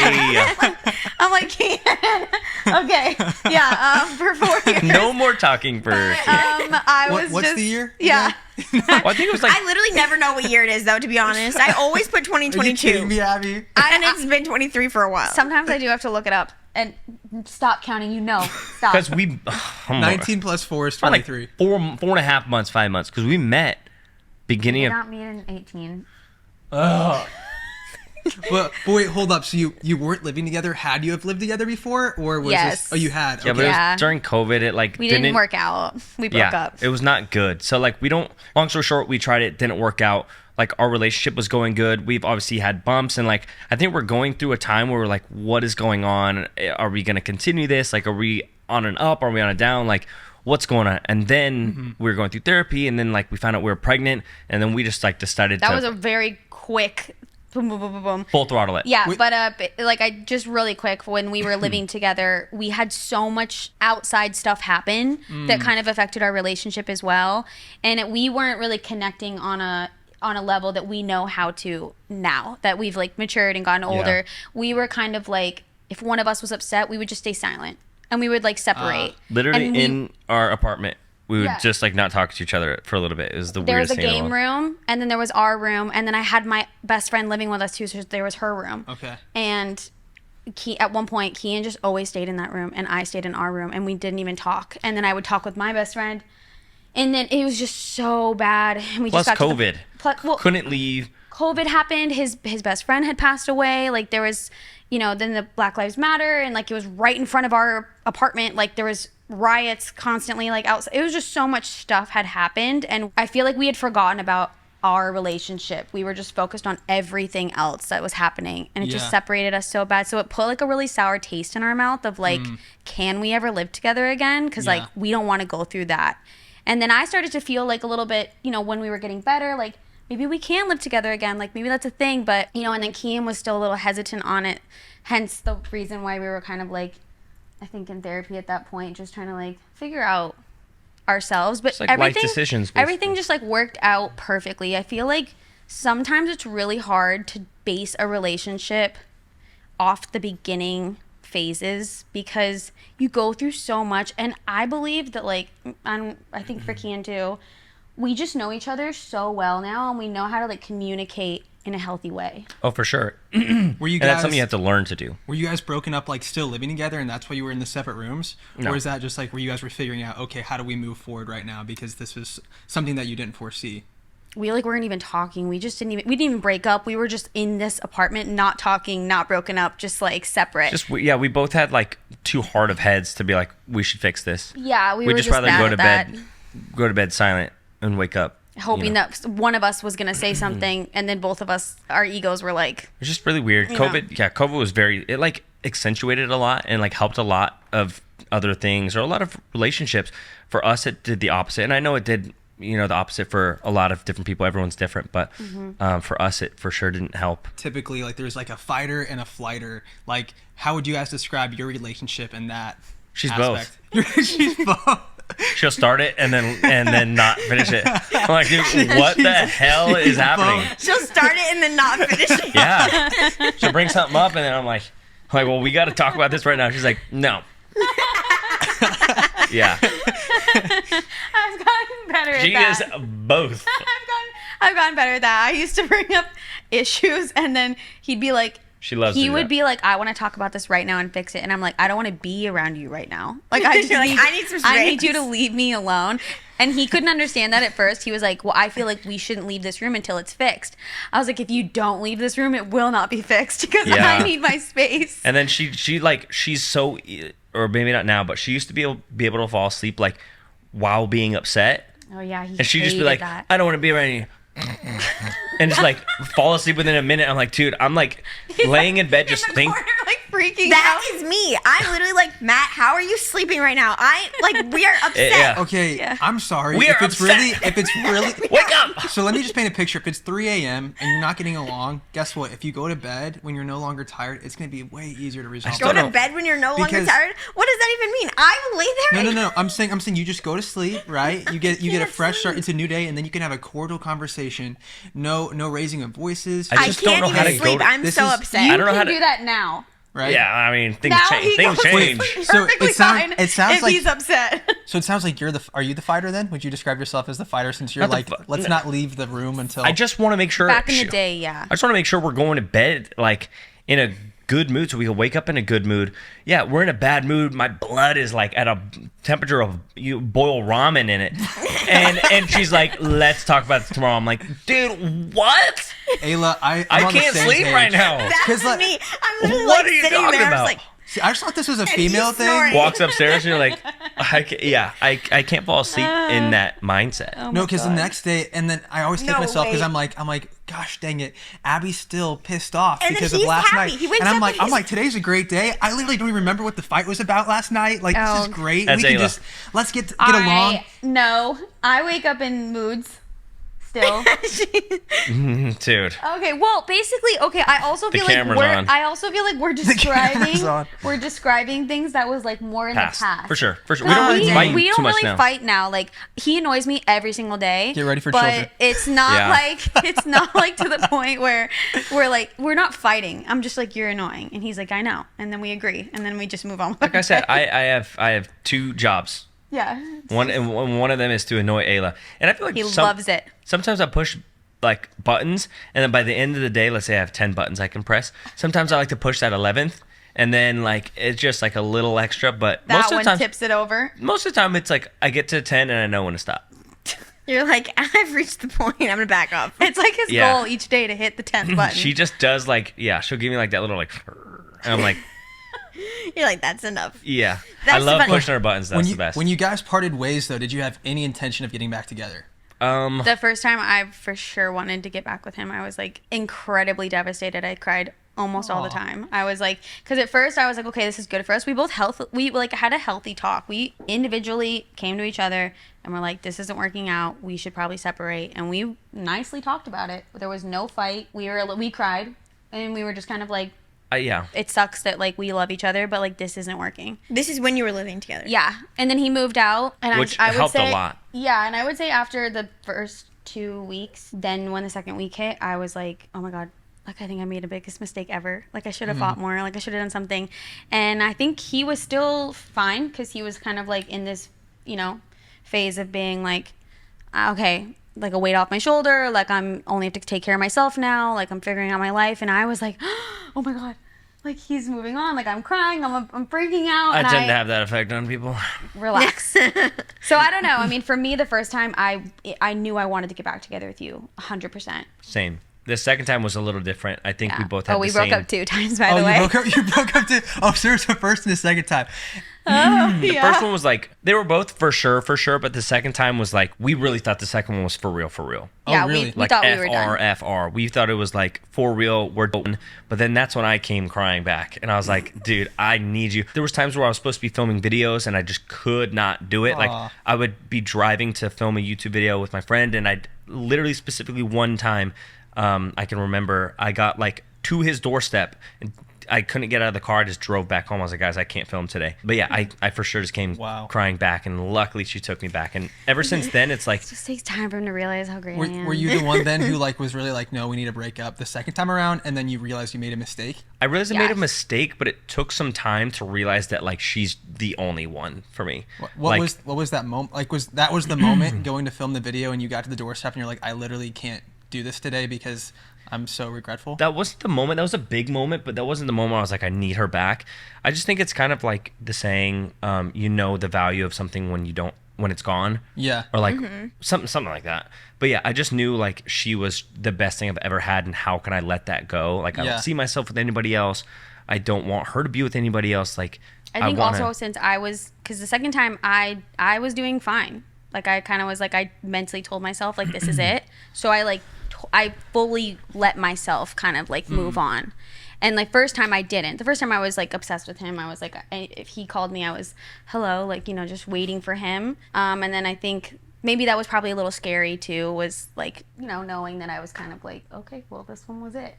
I'm like Kian. Okay, yeah. For 4 years. No more talking for. I was What's just, the year? Yeah. Well, I think it was like I literally never know what year it is, though. To be honest, I always put Are you kidding 2022, me, Abby? and it's been 23 for a while. Sometimes I do have to look it up. And stop counting. Stop. Because we 19 plus 4 is like 23. 4.5 months, 5 months. Because we met beginning Did of. not meet in 18. But wait, hold up. So you weren't living together? Had you have lived together before, or was Yes. this? Oh, you had. Yeah, Okay. but it Yeah. was during COVID. It like We didn't work out. We broke Yeah, up. it was not good. So like we don't. Long story short, we tried it, didn't work out. Like our relationship was going good. We've obviously had bumps, and like I think we're going through a time where we're like, what is going on? Are we gonna continue this? Like, are we on an up? Are we on a down? Like, what's going on? And then we were going through therapy, and then like we found out we were pregnant, and then we just like decided That to was a very quick boom, boom, boom, boom, boom. full throttle it. Yeah, Wait. but like I just really quick, when we were living together, we had so much outside stuff happen that kind of affected our relationship as well, and we weren't really connecting on a level that we know how to now that we've like matured and gotten older. We were kind of like, if one of us was upset, we would just stay silent and we would like separate. Literally And in our apartment, we would Yeah. just like not talk to each other for a little bit. It was the there was weirdest a thing in the game world. room, and then there was our room, and then I had my best friend living with us too, so there was her room. Okay. And at one point, Kian just always stayed in that room, and I stayed in our room, and we didn't even talk. And then I would talk with my best friend, and then it was just so bad. And we Plus just got COVID. well, Couldn't leave. COVID happened. His best friend had passed away. Like there was, then the Black Lives Matter, and like it was right in front of our apartment. Like there was riots constantly, like outside. It was just so much stuff had happened, and I feel like we had forgotten about our relationship. We were just focused on everything else that was happening, and it just Yeah. separated us so bad. So it put like a really sour taste in our mouth of like, can we ever live together again? Because like Yeah. we don't want to go through that. And then I started to feel like a little bit, when we were getting better, like maybe we can live together again. Like maybe that's a thing. But, and then Kian was still a little hesitant on it. Hence the reason why we were kind of like, I think in therapy at that point, just trying to like figure out ourselves. But It's like life decisions, basically. everything just like worked out perfectly. I feel like sometimes it's really hard to base a relationship off the beginning phases because you go through so much. And I believe that like I think for Kian too, we just know each other so well now, and we know how to like communicate in a healthy way. Oh, for sure. Were you And guys? that's something you have to learn to do. Were you guys broken up like still living together, and that's why you were in the separate rooms? No. Or is that just like where you guys were figuring out, okay, how do we move forward right now because this was something that you didn't foresee? We like weren't even talking. We didn't even break up. We were just in this apartment, not talking, not broken up, just like separate. We both had like too hard of heads to be like, we should fix this. Yeah, we were We'd just just rather bad go at to that. bed, go to bed silent and wake up. Hoping that one of us was going to say something, and then both of us, our egos were like, It's just really weird. COVID was it like accentuated a lot and like helped a lot of other things or a lot of relationships. For us, it did the opposite. And I know it did, the opposite for a lot of different people. Everyone's different. But for us, it for sure didn't help. Typically, like there's like a fighter and a flighter. Like, how would you guys describe your relationship in that She's aspect? She's both. She'll start it and then not finish it. I'm like, dude, what the hell is happening? She'll start it and then not finish it. Yeah. She'll bring something up and then I'm like, well, we got to talk about this right now. She's like, no. Yeah. I've gotten better at She that. is both. I've gotten better at that. I used to bring up issues, and then he'd be like, She loves to he do would that. be like, I want to talk about this right now and fix it. And I'm like, I don't want to be around you right now. Like, I just You're like, need, I need some I need you space. to leave me alone. And he couldn't understand that at first. He was like, well, I feel like we shouldn't leave this room until it's fixed. I was like, if you don't leave this room, it will not be fixed because Yeah. I need my space. And then she's so, or maybe not now, but she used to be able to fall asleep like while being upset. Oh, yeah. He And she'd just be hated like, that. I don't want to be around you. And just like fall asleep within a minute. I'm like, dude, I'm like laying in bed just in the think. corner, like freaking That out. is me. I'm literally like, Matt, how are you sleeping right now? We are upset. Yeah. Okay, Yeah. I'm sorry. We are if it's really Wake up! So let me just paint a picture. If it's 3 a.m. and you're not getting along, guess what? If you go to bed when you're no longer tired, it's going to be way easier to resolve. Go still to don't- bed when you're no longer Because- tired? What does that even mean? I will lay there. No. I'm saying you just go to sleep, right? You get a fresh start. It's a new day, and then you can have a cordial conversation. No raising of voices. I I just don't can't know how even to go sleep. to- I'm This so is- upset. You I don't know can how to- do that now. right? Yeah, I mean, things Now change. he Things goes change. So perfectly it sounds- fine it sounds if like- he's upset. So it sounds like are you the fighter then? Would you describe yourself as the fighter since you're Not the like, fi- let's no. not leave the room until. I just want to make sure. Back in the day, yeah. I just want to make sure we're going to bed like in a good mood, so we can wake up in a good mood. Yeah, we're in a bad mood. My blood is like at a temperature of you boil ramen in it. And she's like, let's talk about this tomorrow. I'm like, dude, what? Ayla, I can't sleep right now. That's like, me. I'm literally what like are you sitting talking there. about? I was like, See, I just thought this was a And female he's thing. snoring. Walks upstairs and you're like, I can't fall asleep in that mindset. No, because the next day, and then I always take No, myself because wait. I'm like, gosh dang it, Abby's still pissed off And then because of he's last happy. night. He wakes And I'm up like, and he's- today's a great day. I literally don't even remember what the fight was about last night. Like, this is great. That's we can Ayla. let's get along. No, I wake up in moods still. Dude. Okay, well, basically, I also feel like camera's we're on. I also feel like we're camera's on. describing things that was like more in Past. the past. For sure. We don't really we, fight we too don't much really now. fight now. Like, he annoys me every single day. Get ready for but children. it's not Yeah. like to the point where we're not fighting. I'm just like, you're annoying, and he's like, I know, and then we agree, and then we just move on. Like I said, I have 2 jobs. yeah, One of them is to annoy Ayla, and I feel like he loves it. Sometimes I push like buttons, and then by the end of the day, let's say I have 10 buttons I can press. Sometimes I like to push that 11th, and then like it's just like a little extra. But That most of one the time, tips it over. most of the time it's like I get to 10 and I know when to stop. You're like, I've reached the point. I'm gonna back off. It's like his Yeah. goal each day to hit the 10th button. She just does like she'll give me like that little like, and I'm like You're like, that's enough. yeah. I That's love funny. pushing her buttons. That's When you, the best. when you guys parted ways, though, did you have any intention of getting back together? The first time I for sure wanted to get back with him, I was like incredibly devastated. I cried almost all the time. I was like, because at first I was like, okay, this is good for us. We both we like had a healthy talk. We individually came to each other and we're like, this isn't working out. We should probably separate. And we nicely talked about it. There was no fight. We cried, and we were just kind of like, yeah. it sucks that like we love each other, but like this isn't working. This is when you were living together. Yeah, and then he moved out, and Which I would helped a say, lot. Yeah, and I would say after the first 2 weeks, then when the second week hit, I was like, oh my god, like I think I made the biggest mistake ever. Like I should have fought more. Like I should have done something. And I think he was still fine because he was kind of like in this, phase of being like, okay, like a weight off my shoulder. Like I'm only have to take care of myself now. Like I'm figuring out my life. And I was like, oh my god. Like he's moving on. Like I'm crying. I'm freaking out. I and tend to have that effect on people. Relax. So I don't know. I mean, for me, the first time I knew I wanted to get back together with you 100%. Same. The second time was a little different. I think we both had we the broke same. up 2 times, by the way. You broke up too? Oh, so there's the first and the second time. The first one was like, they were both for sure, but the second time was like, we really thought the second one was for real. Yeah, Oh, really? we Like thought we were done. FR. We thought it was like, for real, we're done. But then that's when I came crying back. And I was like, dude, I need you. There was times where I was supposed to be filming videos and I just could not do it. Aw. Like, I would be driving to film a YouTube video with my friend, and I'd literally specifically one time, I can remember I got like to his doorstep and I couldn't get out of the car. I just drove back home. I was like, guys, I can't film today. But yeah, I for sure just came crying back, and luckily she took me back. And ever since then, it's like, It just takes time for him to realize how great I am. Were you the one then who like was really like, no, we need to break up the second time around, and then you realized you made a mistake? I realized I made a Yes. mistake, but it took some time to realize that like she's the only one for me. What was that moment? Like was the moment going to film the video and you got to the doorstep and you're like, I literally can't do this today because I'm so regretful? That wasn't the moment. That was a big moment, but that wasn't the moment I was like, I need her back. I just think it's kind of like the saying, you know the value of something when it's gone. Yeah. Or like something like that. But yeah, I just knew like she was the best thing I've ever had, and how can I let that go? Like I don't see myself with anybody else. I don't want her to be with anybody else. Like I think also since because the second time I was doing fine. Like I kind of was like, I mentally told myself like, this is it. So I fully let myself kind of like move on. And like first time I didn't. The first time I was like obsessed with him. I was like, if he called me, I was hello, like, just waiting for him. And then I think maybe that was probably a little scary too, was like, knowing that I was kind of like, okay, well, this one was it.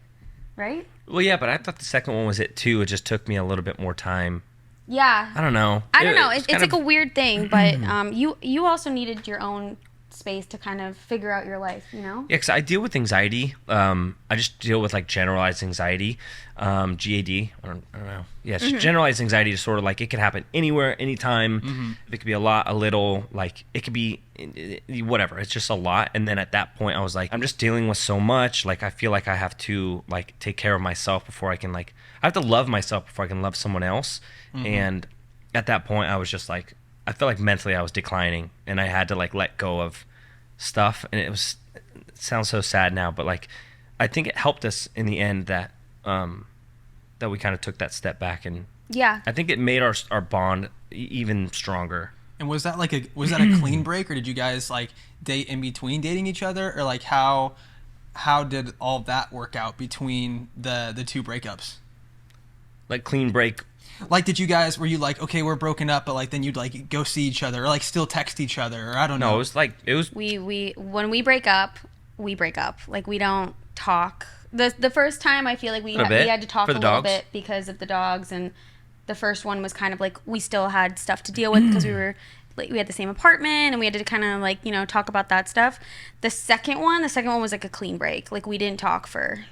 Right? Well, yeah, but I thought the second one was it too. It just took me a little bit more time. Yeah. I don't know. It's like a weird thing, but you also needed your own space to kind of figure out your life, you know? Yeah, because I deal with anxiety. I just deal with like generalized anxiety, GAD. I don't know. Yeah, it's just generalized anxiety is sort of like it can happen anywhere, anytime. It could be a lot, a little. Like it could be whatever. It's just a lot. And then at that point, I was like, I'm just dealing with so much. Like I feel like I have to like take care of myself before I can like. I have to love myself before I can love someone else. And at that point, I was just like, I felt like mentally I was declining, and I had to like let go of stuff. And it sounds so sad now, but like I think it helped us in the end that that we kind of took that step back, and I think it made our bond even stronger. And was that a clean break, or did you guys like date in between dating each other, or like how did all that work out between the two breakups? Like clean break. Like, were you like, okay, we're broken up, but like then you'd like go see each other, or like still text each other, or I don't know. No, it was. We when we break up, we break up. Like we don't talk. The first time I feel like we had to talk a little bit because of the dogs, and the first one was kind of like we still had stuff to deal with because we had the same apartment, and we had to kind of like, you know, talk about that stuff. The second one was like a clean break. Like we didn't talk for,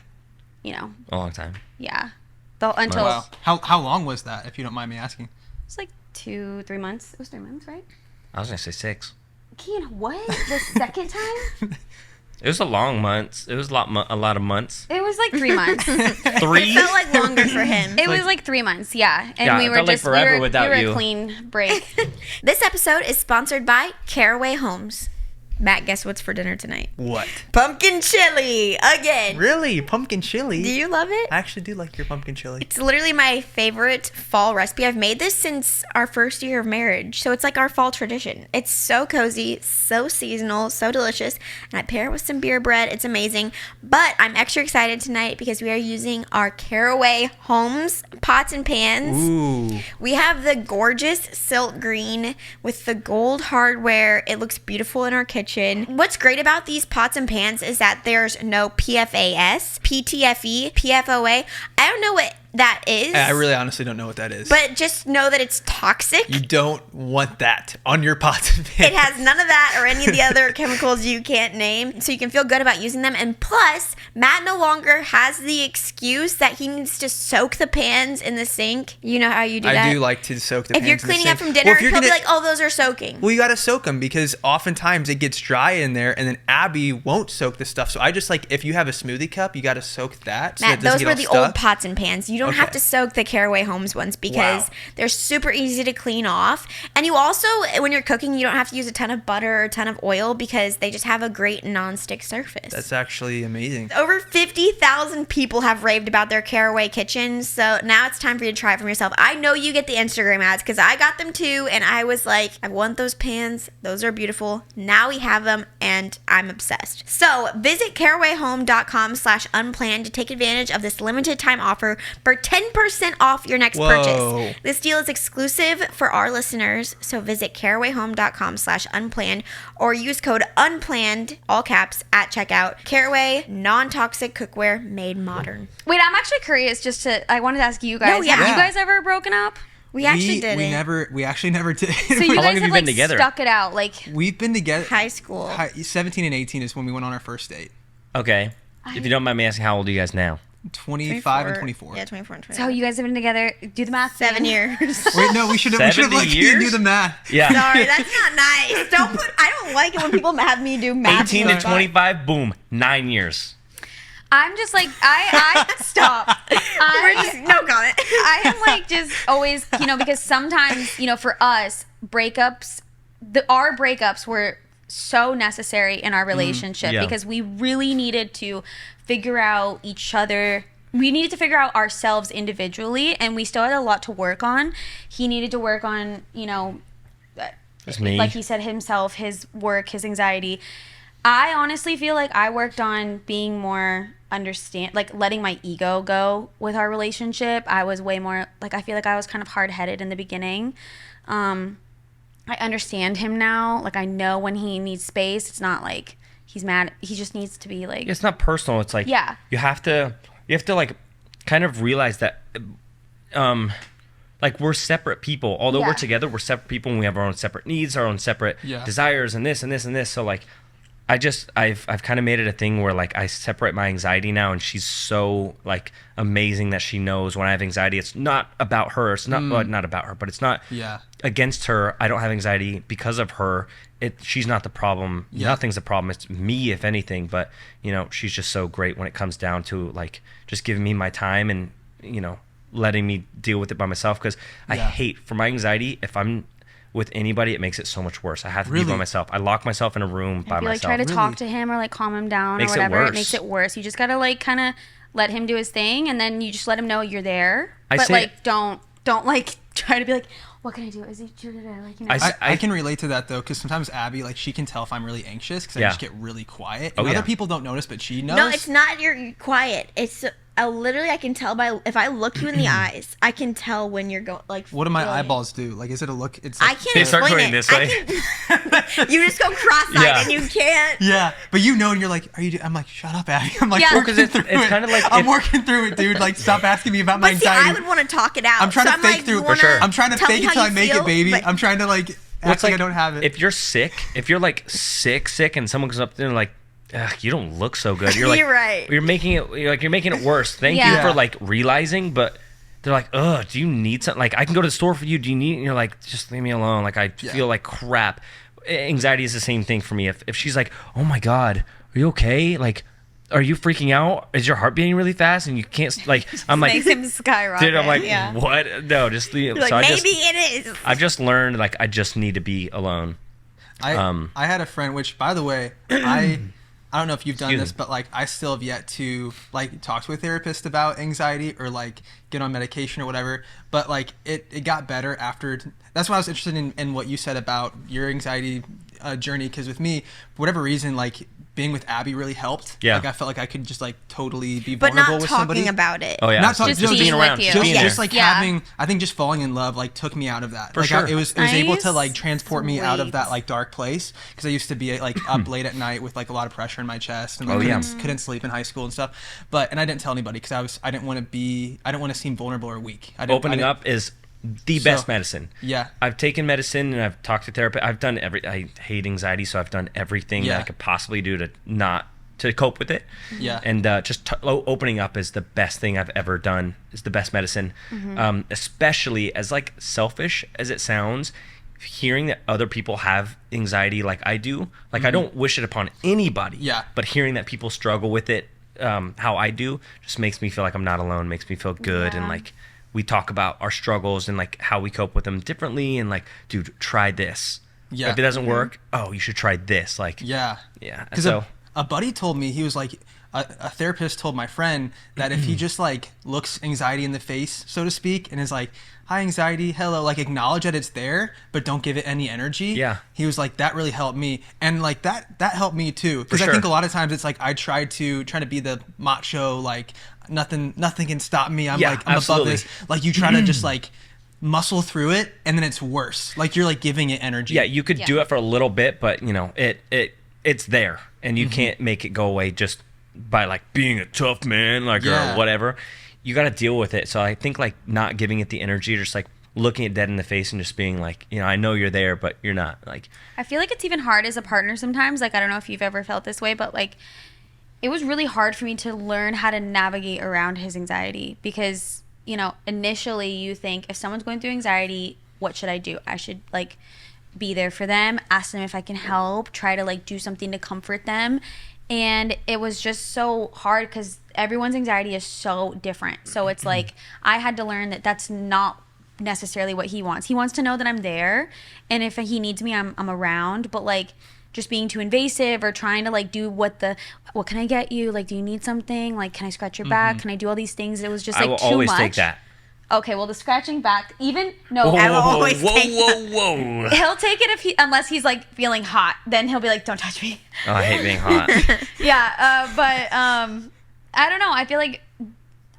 you know, a long time. Yeah. Until wow. How long was that, if you don't mind me asking? It's like 2-3 months. It was 3 months, right? I was gonna say 6. Kian, what? The second time? It was a long months. It was a lot of months. It was like 3 months. 3? It felt like longer for him. It was like 3 months, yeah. And yeah, we were felt just like forever without we were you. a clean break. This episode is sponsored by Caraway Homes. Matt, guess what's for dinner tonight? What? Pumpkin chili again. Really? Pumpkin chili? Do you love it? I actually do like your pumpkin chili. It's literally my favorite fall recipe. I've made this since our first year of marriage, so it's like our fall tradition. It's so cozy, so seasonal, so delicious, and I pair it with some beer bread. It's amazing. But I'm extra excited tonight because we are using our Caraway Homes pots and pans. Ooh. We have the gorgeous silk green with the gold hardware. It looks beautiful in our kitchen. What's great about these pots and pans is that there's no PFAS, PTFE, PFOA. I don't know what that is. I really honestly don't know what that is. But just know that it's toxic. You don't want that on your pots and pans. It has none of that or any of the other chemicals you can't name. So you can feel good about using them. And plus, Matt no longer has the excuse that he needs to soak the pans in the sink. You know how you do that? I do like to soak the pans If you're in the cleaning sink. up from dinner, Well, he'll be like, oh, those are soaking. Well, you got to soak them because oftentimes it gets dry in there, and then Abby won't soak the stuff. So I just like, if you have a smoothie cup, you got to soak that. So Matt, it doesn't those get were all the stuck. old pots and pans. You don't have to soak the Caraway Homes ones because they're super easy to clean off. And you also, when you're cooking, you don't have to use a ton of butter or a ton of oil because they just have a great non-stick surface. That's actually amazing. Over 50,000 people have raved about their Caraway kitchens, so now it's time for you to try it for yourself. I know you get the Instagram ads because I got them too, and I was like, I want those pans. Those are beautiful. Now we have them, and I'm obsessed. So visit carawayhome.com/unplanned to take advantage of this limited time offer for 10% off your next purchase. This deal is exclusive for our listeners, so visit carawayhome.com/unplanned or use code UNPLANNED, all caps, at checkout. Caraway, non-toxic cookware made modern. Wait, I'm actually curious. I wanted to ask you guys. Have you guys ever broken up? We actually did. We actually never did. So you How long guys have you like been together? stuck it out, like We've been together. High school. 17 and 18 is when we went on our first date. Okay. If you don't mind me asking, how old are you guys now? 25 and 24. Yeah, 24 and 25. So you guys have been together. Do the math. 7 years. Wait, no, we should have 70 let you years? do the math. Yeah. Sorry, that's not nice. I don't like it when people have me do math. 18 to 25, boom, 9 years. I'm just like I stop. No comment. I am like just always, because sometimes, for us, breakups, our breakups were so necessary in our relationship because we really needed to figure out each other. We needed to figure out ourselves individually, and we still had a lot to work on. He needed to work on, That's me. like he said himself, his work, his anxiety. I honestly feel like I worked on being more letting my ego go with our relationship. I was way more, I feel like I was kind of hard-headed in the beginning. I understand him now. I know when he needs space. It's not like he's mad. He just needs to be It's not personal. It's you have to kind of realize that like we're separate people. Although Yeah. we're together, we're separate people and we have our own separate needs, our own separate desires and this and this and this. So like I've kind of made it a thing where like I separate my anxiety now, and she's so like amazing that she knows when I have anxiety, it's not about her. It's not not about her, but it's not against her. I don't have anxiety because of her. She's not the problem. Nothing's the problem. It's me, if anything. But you know, she's just so great when it comes down to like just giving me my time and you know letting me deal with it by myself. Because I hate for my anxiety if I'm with anybody, it makes it so much worse. I have to be by myself. I lock myself in a room by if you like myself. try to talk to him or like calm him down Makes or whatever, it it makes it worse. You just gotta like kind of let him do his thing, and then you just let him know you're there. I but say- like don't like try to be like, what can I do? Is he like, you know? I can relate to that though, because sometimes Abby, like, she can tell if I'm really anxious because I just get really quiet. And other people don't notice, but she knows. No, it's not you're quiet. It's literally I can tell by if I look you in the eyes, I can tell when you're going. Like, What do my feeling it. eyeballs do? Like, is it a look? It's I like, can't They start explain going it. this way. You just go cross-eyed and you can't. Yeah, but you know, and you're like, I'm like, shut up, Abby. I'm like, Yeah. working 'Cause through it's it. kind of like I'm working through it, dude. Like, stop asking me about my But see, anxiety. I would want to talk it out. I'm trying so to fake like, through. you wanna I'm trying to tell fake me it till how I you make feel, it, baby. but- I'm trying to like act like I don't have it. If you're sick, if you're like sick, and someone comes up there and like, ugh, you don't look so good. You're like, You're right. You're making it worse. Thank you Yeah. for like realizing, but they're like, ugh, do you need something? Like, I can go to the store for you. Do you need? And you're like, just leave me alone. Like, I feel like crap. Anxiety is the same thing for me. If she's like, oh my God, are you okay? Like, are you freaking out? Is your heart beating really fast? And you can't, like, I'm like, makes him skyrocket. dude, I'm like, yeah. what? No, just leave. Like, So maybe it is. I've just learned, like, I just need to be alone. I had a friend, which, by the way, I don't know if you've done this, but like I still have yet to like talk to a therapist about anxiety or like get on medication or whatever. But like it got better after. That's why I was interested in what you said about your anxiety journey. Because with me, for whatever reason, like being with Abby really helped. Yeah. Like I felt like I could just like totally be But vulnerable not with talking somebody. about it. Oh yeah, Not talking- Just just being being around, with you. just being there. Just like Yeah. having, I think just falling in love like took me out of that. For like sure. it was able to Nice. like transport me out of Sweet. that like dark place because I used to be like up late at night with like a lot of pressure in my chest and like Oh, yeah. couldn't sleep in high school and stuff. And I didn't tell anybody because I didn't want to seem vulnerable or weak. Opening up is the best medicine. Yeah. I've taken medicine and I've talked to therapists. I've done I hate anxiety, so I've done everything that I could possibly do to cope with it. Yeah. And just opening up is the best thing I've ever done. Is the best medicine. Especially as like selfish as it sounds, hearing that other people have anxiety like I do. Like I don't wish it upon anybody. Yeah. But hearing that people struggle with it, how I do, just makes me feel like I'm not alone. Makes me feel good and like. We talk about our struggles and like how we cope with them differently and like, dude, try this. Yeah. If it doesn't work, you should try this. Like, Yeah. yeah. Because So a buddy told me, he was like, a therapist told my friend that if he just like looks anxiety in the face, so to speak, and is like, hi, anxiety, hello, like acknowledge that it's there, but don't give it any energy. Yeah. He was like, that really helped me. And like that helped me too. Because sure. I think a lot of times it's like, I try to be the macho, like nothing can stop me. I'm Yeah, like, I'm absolutely. above this. Like you try to just like muscle through it and then it's worse. Like you're like giving it energy. yeah, you could do it for a little bit, but you know, it's there and you Mm-hmm. can't make it go away just by like being a tough man, like Yeah. or whatever. You got to deal with it. So I think like not giving it the energy, just like looking it dead in the face and just being like, you know, I know you're there, but you're not. Like, I feel like it's even hard as a partner sometimes. Like, I don't know if you've ever felt this way, but like, it was really hard for me to learn how to navigate around his anxiety because, you know, initially you think if someone's going through anxiety, what should I do? I should like be there for them, ask them if I can help, try to like do something to comfort them. And it was just so hard because everyone's anxiety is so different. So it's like I had to learn that that's not necessarily what he wants. He wants to know that I'm there, and if he needs me, I'm around. But like just being too invasive or trying to like do what can I get you? Like, do you need something? Like, can I scratch your back? Can I do all these things? It was just I like will too always much. take that. Okay, well the scratching back, even no, I will always whoa, take whoa. he'll take it unless he's like feeling hot. Then he'll be like, "Don't touch me." Oh, I hate being hot. Yeah, but I don't know. I feel like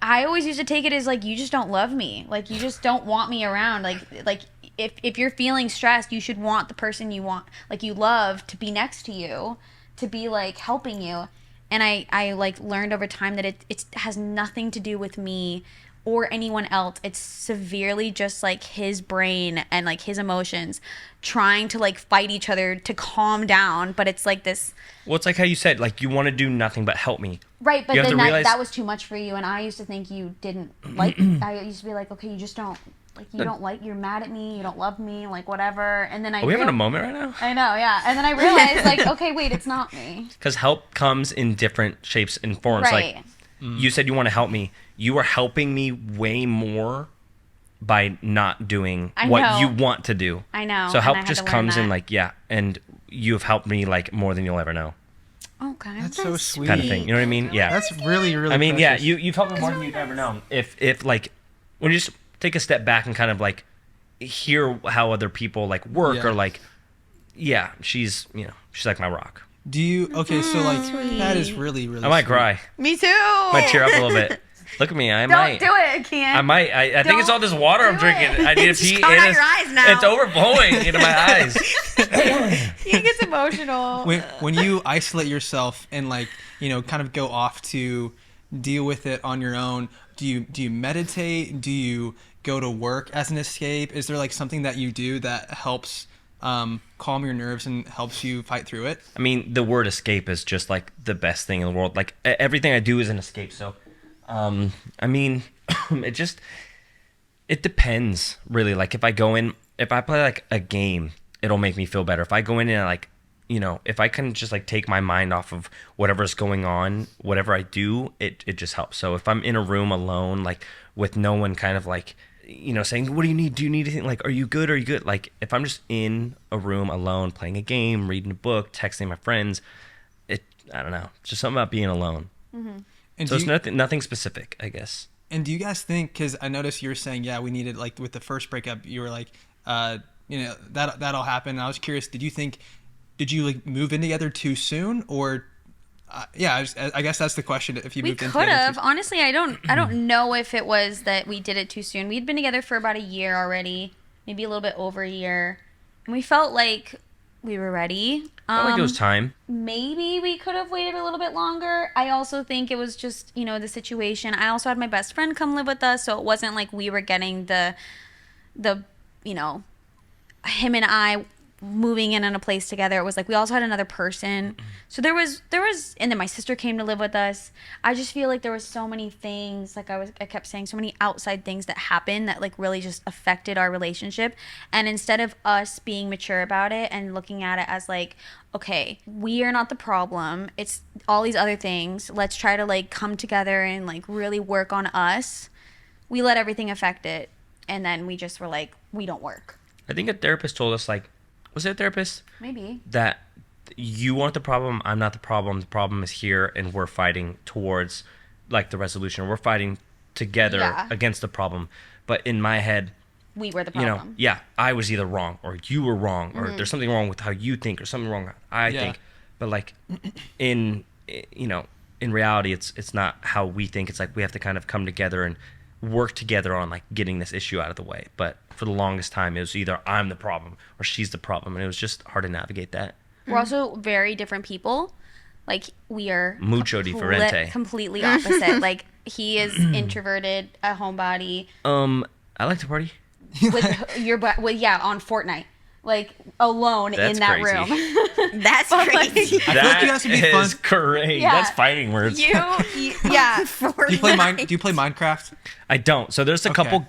I always used to take it as like you just don't love me, like you just don't want me around. Like if you're feeling stressed, you should want the person you want, like you love, to be next to you, to be like helping you. And I like learned over time that it has nothing to do with me or anyone else. It's severely just like his brain and like his emotions trying to like fight each other to calm down. But it's like this. Well, it's like how you said, like, you want to do nothing but help me. Right, but You have then to realize- that was too much for you. And I used to think you didn't like, I used to be like, okay, you just don't, like, you don't like, you're mad at me, you don't love me, like, whatever. And then Are we having a moment right now? I know, yeah. And then I realized, like, okay, wait, it's not me. Because help comes in different shapes and forms. Right. Like, you said you want to help me. You are helping me way more by not doing I what know. you want to do. I know. So and I help had just to learn comes in that. like, yeah, and you have helped me like more than you'll ever know, Okay. That's so sweet. kind of thing. You know what I mean? Yeah. That's really, really. I mean, precious. yeah, you've helped me more than you've ever known. If like, when you just take a step back and kind of like hear how other people like work Yeah. or like, yeah, she's like my rock. Do you? Okay, so like that is really, really. I might sweet. cry. Me too. Might tear up a little bit. Look at me. I Don't might. do it, Kian. I might. I think it's all this water I'm do drinking. it. I need to It's pee. coming It out is- your eyes now. It's overflowing into my eyes. He gets emotional. When you isolate yourself and like kind of go off to deal with it on your own, do you meditate? Do you go to work as an escape? Is there like something that you do that helps calm your nerves and helps you fight through it? I mean, the word escape is just like the best thing in the world. Like everything I do is an escape. So, I mean, it depends really. Like if I play like a game, it'll make me feel better. If I go in and like, if I can just like take my mind off of whatever's going on, whatever I do, it just helps. So if I'm in a room alone, like with no one kind of like, saying, what do you need? Do you need anything? Like, are you good? Are you good? Like if I'm just in a room alone, playing a game, reading a book, texting my friends, I don't know. It's just something about being alone. Mm-hmm. And So do it's you, nothing specific, I guess. and do you guys think? Because I noticed you were saying, yeah, we needed like with the first breakup, you were like, that'll happen. And I was curious, did you like move in together too soon, or I guess that's the question. If you We moved in could together have. too- Honestly, I don't know if it was that we did it too soon. We'd been together for about a year already, maybe a little bit over a year, and we felt like we were ready. I felt like it was time. Maybe we could have waited a little bit longer. I also think it was just, the situation. I also had my best friend come live with us, so it wasn't like we were getting the him and I moving in a place together. It was like we also had another person. So there was and then my sister came to live with us. I just feel like there was so many things, like I kept saying, so many outside things that happened that like really just affected our relationship. And instead of us being mature about it and looking at it as like, okay, we are not the problem, it's all these other things, let's try to like come together and like really work on us, we let everything affect it. And then we just were like, we don't work. I think a therapist told us, like, was it a therapist? Maybe. That you aren't the problem, I'm not the problem is here, and we're fighting towards like the resolution. We're fighting together Yeah. against the problem. But in my head, We were the problem. I was either wrong or you were wrong, or there's something wrong with how you think or something wrong with how I Yeah. think. But like in reality, it's not how we think. It's like we have to kind of come together and work together on like getting this issue out of the way. But for the longest time, it was either I'm the problem or she's the problem, and it was just hard to navigate that. We're also very different people. Like we are Mucho diferente. completely opposite. Like he is introverted, a homebody. I like to party. With on Fortnite, like alone That's in that crazy. room. That's crazy. I feel like you guys would be fun. is great. Yeah. That's fighting words. yeah. Do you play Minecraft? I don't. So there's a Okay. couple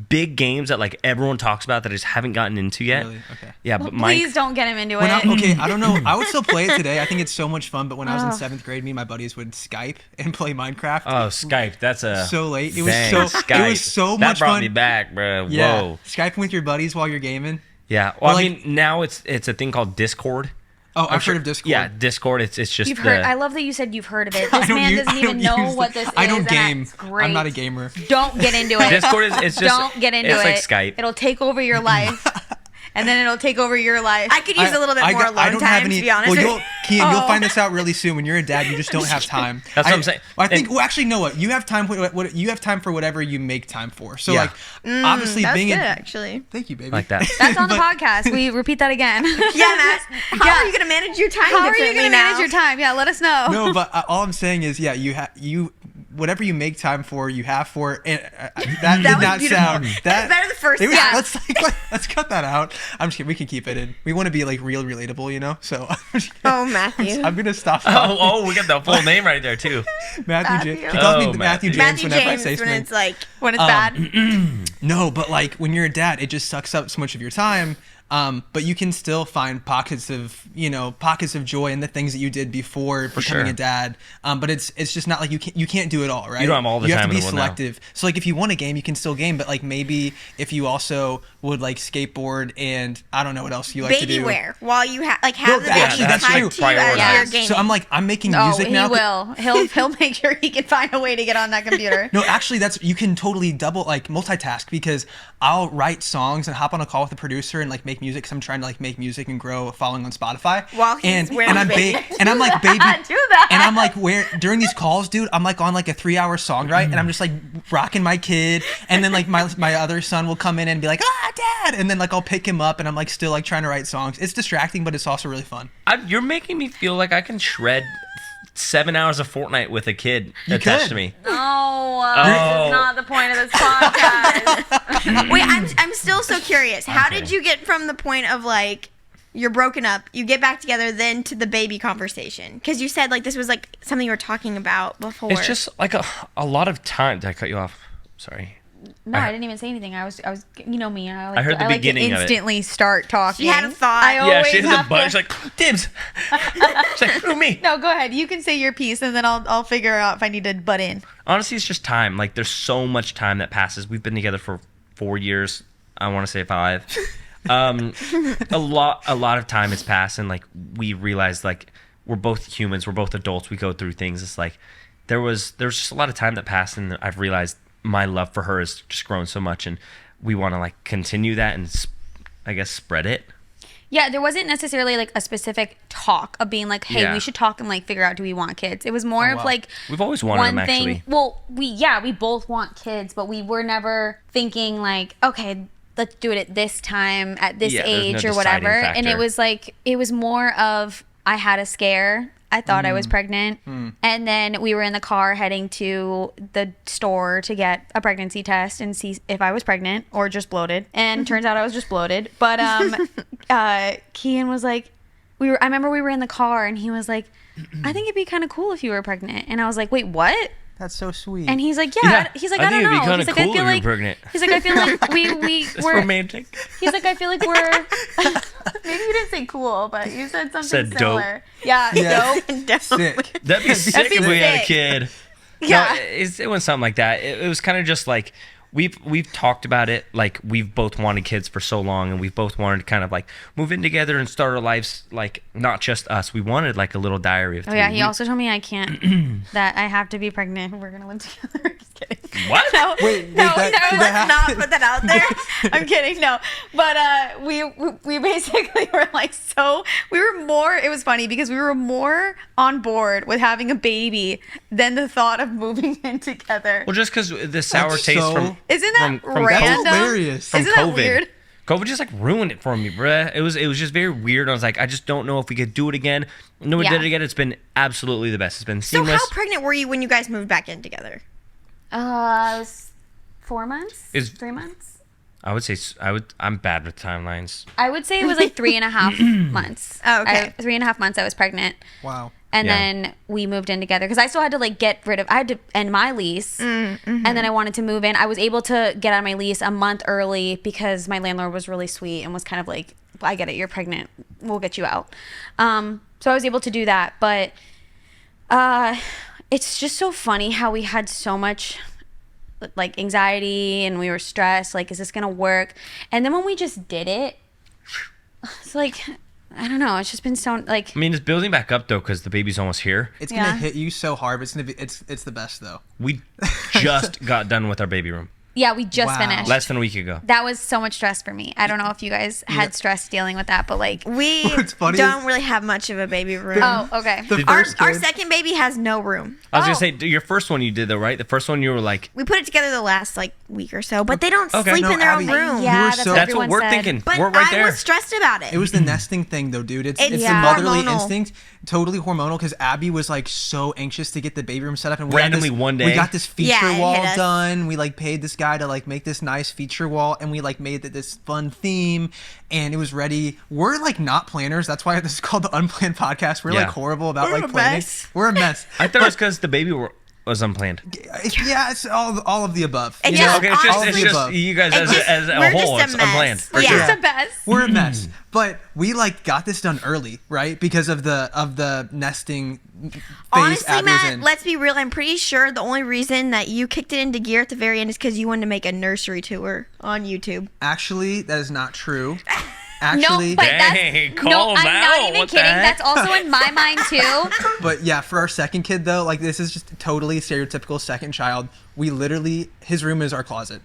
big games that like everyone talks about that I just haven't gotten into yet. Really? Okay. Yeah, but mine. Please don't get him into When it. I don't know. I would still play it today. I think it's so much fun. But when I was in 7th grade, me and my buddies would Skype and play Minecraft. Oh, Skype. That's a So late. It was Dang, so Skype. it was so that much brought fun. me back, bro. Yeah, Whoa. Skyping with your buddies while you're gaming. Yeah. Well, Or, I like- mean, now it's a thing called Discord. Oh, I've heard of Discord. Yeah, Discord. It's just You've heard. I love that you said you've heard of it. I This don't man use- doesn't I even don't know use what the- this is. I don't and game. that's great. I'm not a gamer. Don't get into it. Discord is it's just Don't get into it's it. like Skype. It'll take over your life. and then it'll take over your life. I could use a little bit more alone time, to be honest. Well, Kian, you'll find this out really soon. When you're a dad, you just don't have time. That's what I'm saying. I think. Well, actually, no. What you have time? What you have time for? Whatever you make time for. So, Yeah. like, obviously, That's being good, a actually. thank you, baby. Like that. That's on the podcast. We repeat that again. Yeah, Matt. How are you going to manage your time How are you differently going to now? manage your time? Yeah, let us know. No, but all I'm saying is, yeah, you whatever you make time for, you have for. And that did was not beautiful. sound that Better the first it was- time. Let's cut that out. I'm just kidding. We can keep it in. We want to be like real relatable, you know. So Oh, Matthew. I'm gonna stop. Oh, we got the full name right there too. Matthew James. Matthew. He calls Oh, me Matthew Matthew. James Matthew whenever James I say when something. it's like, When it's bad. No, but like when you're a dad, it just sucks up so much of your time. But you can still find pockets of joy in the things that you did before becoming sure. a dad. But it's just not like you can't do it all, right? You don't have all the you time have to in be the world now. selective. So like if you want a game, you can still game. But like maybe if you also would like skateboard and I don't know what else you like to baby do. wear while you have No, the baby actually, that's tied true. to you as Prioritize. you're gaming. So I'm making Oh, music he now. will. He'll make sure he can find a way to get on that computer. No, actually, you can totally multitask because I'll write songs and hop on a call with the producer and like make music because I'm trying to like make music and grow a following on Spotify. While he's wearing I'm baby. and I'm like baby Do that. and I'm like during these calls, dude, I'm like on like a 3-hour song, right? And I'm just like rocking my kid, and then like my other son will come in and be like, dad, and then like I'll pick him up and I'm like still like trying to write songs. It's distracting, but it's also really fun. You're making me feel like I can shred 7 hours of Fortnite with a kid You attached could. to me. No, this is not the point of this podcast. Wait, I'm still so curious. How did you get from the point of like you're broken up, you get back together, then to the baby conversation? Because you said like this was like something you were talking about before. It's just like a lot of time. Did I cut you off? Sorry. No, I didn't even say anything. I was, you know me. I heard the beginning to of it. instantly start talking. She had a thought. I Yeah, always she has a have butt. to- She's like, dibs. She's like, screw me. No, go ahead. You can say your piece, and then I'll figure out if I need to butt in. Honestly, it's just time. Like, there's so much time that passes. We've been together for 4 years. I want to say 5. A lot of time has passed, and like we realized like we're both humans. We're both adults. We go through things. It's like there's just a lot of time that passed, and I've realized my love for her has just grown so much, and we want to like continue that and I guess spread it. Yeah, there wasn't necessarily like a specific talk of being like, hey, Yeah. we should talk and like figure out, do we want kids? It was more Oh, of wow. like We've always wanted one them, thing. actually. Well, we both want kids, but we were never thinking like, okay, let's do it at this time, at this Yeah, there's no age or deciding whatever. And it factor. was like, it was more of I had a scare. I thought I was pregnant. And then we were in the car heading to the store to get a pregnancy test and see if I was pregnant or just bloated. And turns out I was just bloated. But Kian was like, I remember we were in the car and he was like, I think it'd be kind of cool if you were pregnant. And I was like, wait, what? That's so sweet. And he's like, Yeah, He's like, I I don't think it'd be know. kinda He's like, cool I if feel you were like pregnant. He's like, I feel like It's we're romantic. He's like, I feel like we're. Maybe you didn't say cool, but you said something Said dope. similar. Yeah, Yeah. dope. Sick. That'd be sick be if we had a sick. kid. Yeah. No, it was something like that. It was kind of just like we've talked about it. Like we've both wanted kids for so long, and we've both wanted to kind of like move in together and start our lives. Like not just us. We wanted like a little diary of. Oh yeah, he we- also told me I can't. That I have to be pregnant. We're gonna live together. Just kidding. What? No, Wait, no, that- no. did that Let's not put that out there. I'm kidding. No, but we basically were like we were more. It was funny because we were more on board with having a baby than the thought of moving in together. Well, just because the sour That's taste so- from Isn't that from random? That's hilarious. from Isn't COVID. that weird? COVID just like ruined it for me, bruh. It was just very weird. I was like, I just don't know if we could do it again. No, we Yeah. did it again. It's been absolutely the best. It's been So seamless. how pregnant were you when you guys moved back in together? It was 4 months. Is- 3 months. I'm bad with timelines. I would say it was like 3.5 months. Oh, okay. 3.5 months I was pregnant. Wow. And Yeah. then we moved in together because I still had to like I had to end my lease. And then I wanted to move in. I was able to get out of my lease a month early because my landlord was really sweet and was kind of like, I get it, you're pregnant. We'll get you out. So I was able to do that. But it's just so funny how we had so much like anxiety and we were stressed. Like, is this going to work? And then when we just did it, it's like, I don't know. It's just been so like. I mean, it's building back up though because the baby's almost here. It's Yeah. gonna hit you so hard, but it's the best though. We just got done with our baby room. Yeah, we just Wow. finished. Less than a week ago. That was so much stress for me. I don't know if you guys had stress dealing with that, but like. We What's funny don't is- really have much of a baby room. Oh, okay. The our first kid, second baby has no room. I was Oh. gonna say your first one you did though, right? The first one you were like, We put it together the last like week or so, but they don't Okay. sleep No, in their Abby, own room. you Yeah, were that's so- what that's everyone what we're said. thinking. But We're right I there. was stressed about it. it was the nesting thing though, dude. It's Yeah. the motherly Hormonal. instinct, totally hormonal. Because Abby was like so anxious to get the baby room set up, and we had Randomly this- one day. we got this feature Yeah, it wall hit us. done. We like paid this guy to like make this nice feature wall, and we like made it this fun theme, and it was ready. We're like not planners. That's why this is called the Unplanned Podcast. We're Yeah. like horrible about We're like a planning. mess. We're a mess. I thought it was because the baby was unplanned. Yeah, it's all of the above. It you just- know? Okay, it's just, All of it's the just above. you guys It as, just- as a we're whole, just a it's mess. unplanned. For Yeah. sure. It's the best. We're a mess, but we like got this done early, right? Because of the nesting phase Honestly, Abby was Matt, in. let's be real. I'm pretty sure the only reason that you kicked it into gear at the very end is because you wanted to make a nursery tour on YouTube. Actually, that is not true. No, Actually, but Dang, that's call no. 'em I'm out. not even What the kidding. heck? That's also in my mind too. but yeah, for our second kid though, like this is just totally stereotypical second child. We literally, his room is our closet.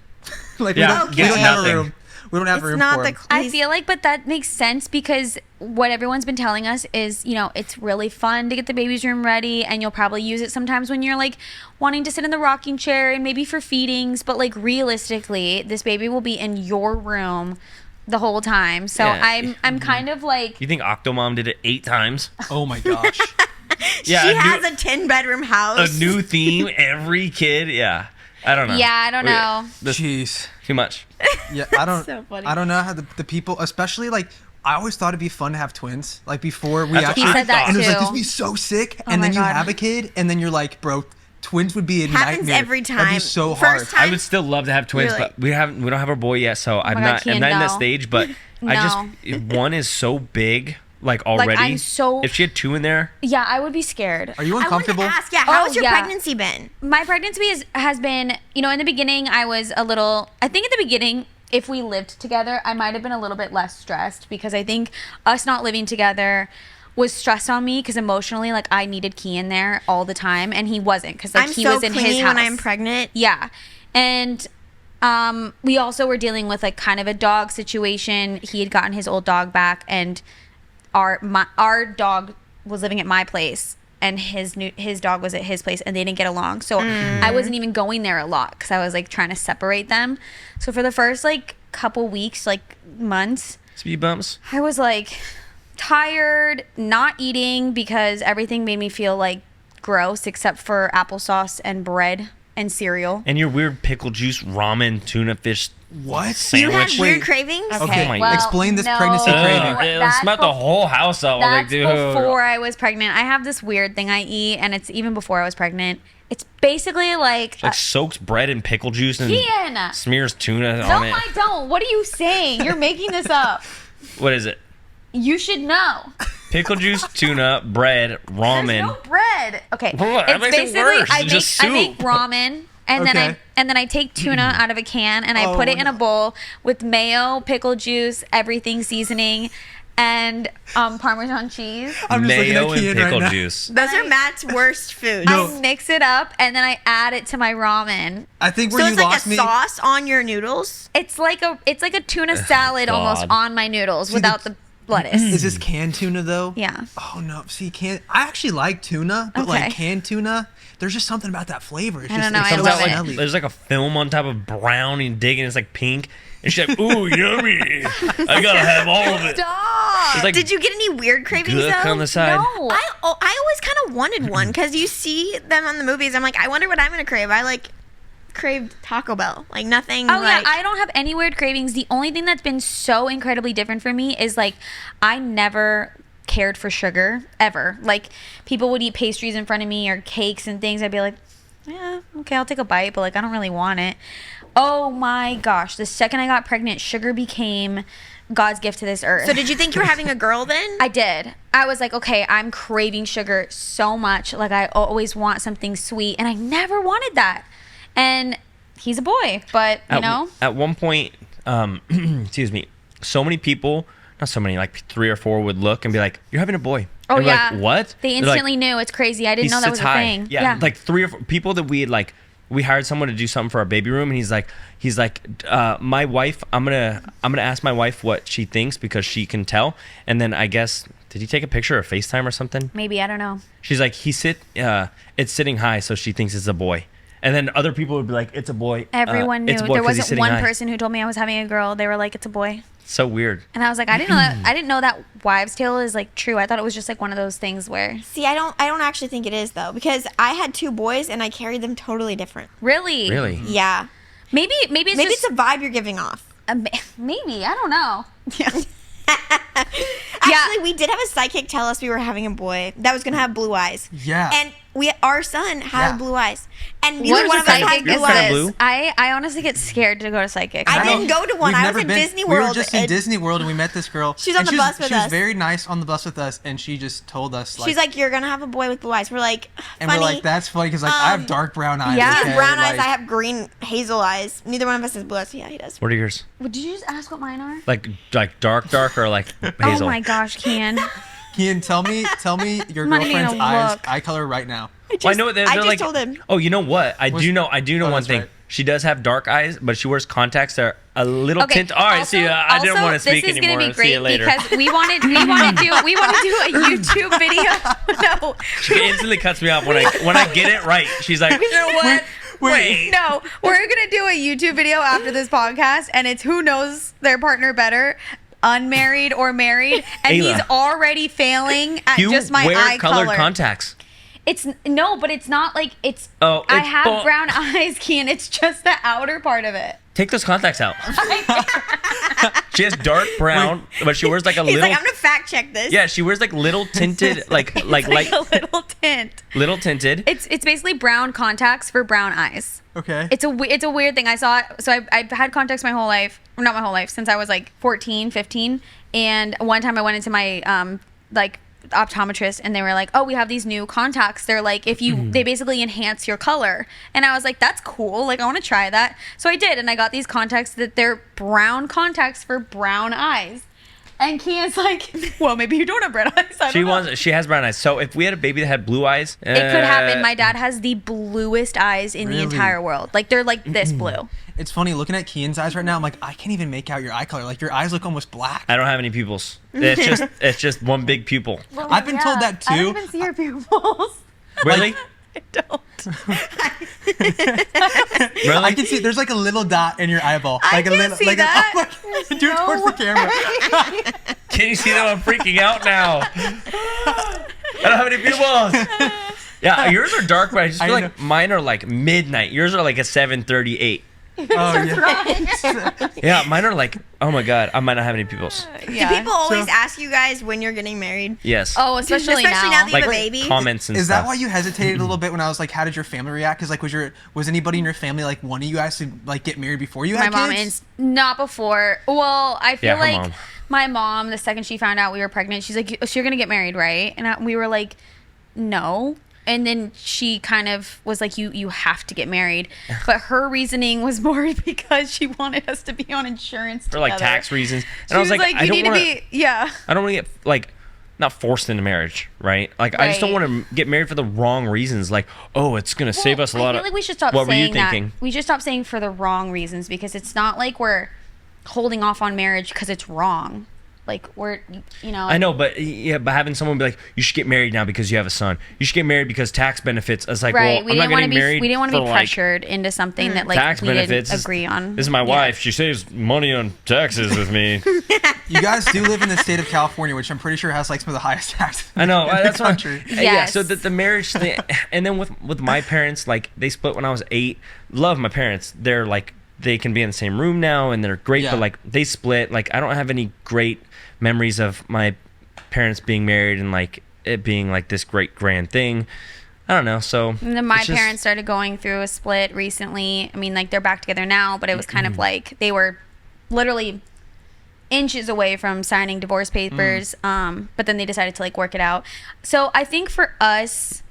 Like Yeah, we gets don't have a nothing. room. We don't have a It's room not for the. him. I feel like, but that makes sense because what everyone's been telling us is, it's really fun to get the baby's room ready, and you'll probably use it sometimes when you're like wanting to sit in the rocking chair and maybe for feedings. But like realistically, this baby will be in your room the whole time. So Yeah. I'm kind of like. You think Octomom did it 8 times? Oh my gosh. Yeah, She a has new- a 10-bedroom house. A new theme every kid. Yeah, I don't know. Yeah, I don't know. This, Jeez. too much. Yeah, I don't. So funny. I don't know how the people, especially like. I always thought it'd be fun to have twins. Like before we That's what actually, He said that and it was like too. this would be so sick. Oh and my then you God. have a kid, and then you're like, bro, twins would be a Happens nightmare. every That'd be time. so First hard. I would still love to have twins, You're like- but we don't have our boy yet, so I'm my God, not Kian, in that no. stage. But I just one is so big, like already. I'm so- If she had 2 in there, Yeah, I would be scared. Are you I wanted uncomfortable? to ask, how's your yeah. pregnancy been? My pregnancy has been, in the beginning, I was a little, I think at the beginning, if we lived together, I might have been a little bit less stressed because I think us not living together was stressed on me because emotionally, like I needed Kian there all the time and he wasn't because like I'm he so was in his clingy house. when I'm pregnant. Yeah. And we also were dealing with like kind of a dog situation. He had gotten his old dog back and our dog was living at my place and his dog was at his place and they didn't get along. So I wasn't even going there a lot because I was like trying to separate them. So for the first like couple weeks, like months, speed bumps. I was like tired, not eating because everything made me feel like gross except for applesauce and bread and cereal. And your weird pickle juice, ramen, tuna fish. What? You have Sandwich. weird Wait. cravings? Okay, my- explain this pregnancy no. craving. It That's smelled the whole house up. I was like, That's dude. before I was pregnant. I have this weird thing I eat, and it's even before I was pregnant. It's basically like, Like soaks bread in pickle juice and Kian. smears tuna No, on it. I don't. What are you saying? You're making this up. What is it? You should know. Pickle juice, tuna, bread, ramen. There's no bread. Okay, Well, that it's makes it basically worse. I It's just make soup. ramen. And Okay. then I take tuna out of a can and I put it in a bowl with mayo, pickle juice, everything seasoning, and Parmesan cheese. I'm just looking at Mayo and Kian pickle right now. juice. Those are Matt's worst foods. No. I mix it up and then I add it to my ramen. I think So where you it's like a lost me. sauce on your noodles? It's like a tuna salad almost God. on my noodles without the lettuce. Is this canned tuna though? Yeah. Oh no, see, I actually like tuna, but like Okay. canned tuna, there's just something about that flavor. It's I just, don't know, it I comes love out it. smelly. There's like a film on top of brown and dig and it's like pink. And she's like, ooh, yummy. I gotta have all of it. Stop. It's like Did you get any weird cravings gook though? on the side. No. I always kind of wanted one because you see them on the movies. I'm like, I wonder what I'm gonna crave. I like craved Taco Bell. Like nothing. Oh like, yeah, I don't have any weird cravings. The only thing that's been so incredibly different for me is like I never cared for sugar ever. Like people would eat pastries in front of me or cakes and things. I'd be like, yeah, okay, I'll take a bite, but like I don't really want it. Oh my gosh, the second I got pregnant, sugar became God's gift to this earth. So did you think you were having a girl then? I did. I was like, okay, I'm craving sugar so much. Like I always want something sweet and I never wanted that. And he's a boy, but you know. At one point, excuse me, so many people, not so many, like 3 or 4 would look and be like, "You're having a boy." Oh And we're yeah. like, what? They They're like, instantly knew. It's crazy. I didn't "He know that sits was a high." thing. Yeah, like 3 or 4 people that we had like we hired someone to do something for our baby room, and he's like, my wife, I'm gonna ask my wife what she thinks because she can tell, and then I guess did he take a picture or FaceTime or something? Maybe, I don't know. She's like, it's sitting high, so she thinks it's a boy. And then other people would be like, it's a boy. Everyone knew. It's a boy There 'cause he's wasn't sitting one high. person who told me I was having a girl. They were like, it's a boy. So weird. And I was like, I didn't know that. I didn't know that wives' tale is like true. I thought it was just like one of those things where. See, I don't actually think it is though, because I had 2 boys and I carried them totally different. Really? Really? Yeah. Maybe it's Maybe just it's a vibe you're giving off. maybe, I don't know. Actually, we did have a psychic tell us we were having a boy that was gonna have blue eyes. Yeah. And our son had Yeah. blue eyes, and neither What one of us psychic has is blue You're kind of eyes. blue. I honestly get scared to go to psychics. I didn't go to one. We've I never was in been- Disney We World. were just in and Disney World and we met this girl. She's on and the bus with She was us. very nice on the bus with us, and she just told us like, She's like, "You're gonna have a boy with blue eyes." We're like, and funny. we're like, that's funny because like I have dark brown eyes. yeah. He okay? has brown eyes. Like, I have green hazel eyes. Neither one of us has blue eyes. Yeah, he does. What are yours? Did you just ask what mine are? Like dark or like hazel? Oh my gosh, Kian. Kian, tell me your I'm not even girlfriend's gonna eyes look. eye color right now. Well, I know they're I just like, told him. Oh, you know what? I do know Oh, one that's thing. right. She does have dark eyes, but she wears contacts that are a little tint. All right, see, I didn't want to speak this is anymore. gonna be See you great later. because we want to do a YouTube video. No, She instantly cuts me off when I get it right. She's like, you know what? Wait. no, we're gonna do a YouTube video after this podcast, and it's who knows their partner better, unmarried or married, and Ayla. he's already failing at You just my wear eye colored color. contacts. It's no, but it's not like it's. Oh, I it's- have oh. brown eyes, Kian. It's just the outer part of it. Take those contacts out. She has dark brown, but she wears like a He's little. like, "I'm gonna fact check this." Yeah, she wears like little tinted, like Like a little tint. little tinted. It's basically brown contacts for brown eyes. Okay. It's a weird thing. I saw it. So I've had contacts my whole life. Well, not my whole life, since I was like 14, 15. And one time I went into my like optometrist and they were like, oh, we have these new contacts. They're like, if you, they basically enhance your color. And I was like, that's cool. Like, I want to try that. So I did. And I got these contacts that they're brown contacts for brown eyes. And Kian's like, well, maybe you don't have brown eyes. I don't know. She has brown eyes. So if we had a baby that had blue eyes, It could happen. My dad has the bluest eyes in the Really? entire world. Like, they're like this blue. It's funny looking at Kian's eyes right now. I'm like, I can't even make out your eye color. Like your eyes look almost black. I don't have any pupils. It's just one big pupil. Well, I've been told that I too. don't even see your pupils. Really? I don't. Really? I can see there's like a little dot in your eyeball. I Like a can little see like that. do it towards the camera. Can you see that I'm freaking out now? I don't have any pupils. Yeah, yours are dark, but I just I feel know. like mine are like midnight. Yours are like a 7:38. Oh yeah. Yeah, mine are like, oh my god, I might not have any pupils. Yeah. Do people always So- ask you guys when you're getting married? Yes. Oh, especially now. that you like have a baby? comments and Is stuff. that why you hesitated a little bit when I was like, how did your family react? Because like, was anybody in your family like wanting you guys to like get married before you My had mom kids? is not before. Well, I feel Yeah, her like mom. my mom, the second she found out we were pregnant, she's like, so you're going to get married, right? And we were like, no. And then she kind of was like, you have to get married. But her reasoning was more because she wanted us to be on insurance For like together. tax reasons. And She I was like, you I don't need want to be, yeah. I don't want to get like not forced into marriage, right? Like I just don't Right. want to get married for the wrong reasons. Like, oh, it's gonna save us a lot I of. feel like we should stop What were you saying that. thinking? We should stop saying for the wrong reasons because it's not like we're holding off on marriage because it's wrong. Like we're, you know. I know, but yeah, but having someone be like, you should get married now because you have a son. You should get married because tax benefits. It's like, Right. well, I'm not getting married. We didn't want to be for, pressured into something that like tax we benefits. didn't agree on. This is my Yeah. wife. She saves money on taxes with me. You guys do live in the state of California, which I'm pretty sure has like some of the highest taxes. I know. in the That's what. country. Yeah. Yes. So the marriage thing, and then with my parents, like they split when I was 8. Love my parents. They're like they can be in the same room now, and they're great. Yeah. But like they split. Like I don't have any great memories of my parents being married and like it being like this great grand thing. I don't know. So And then my it's just- parents started going through a split recently. I mean, like they're back together now, but it was kind of like they were literally inches away from signing divorce papers. But then they decided to like work it out. So I think for us,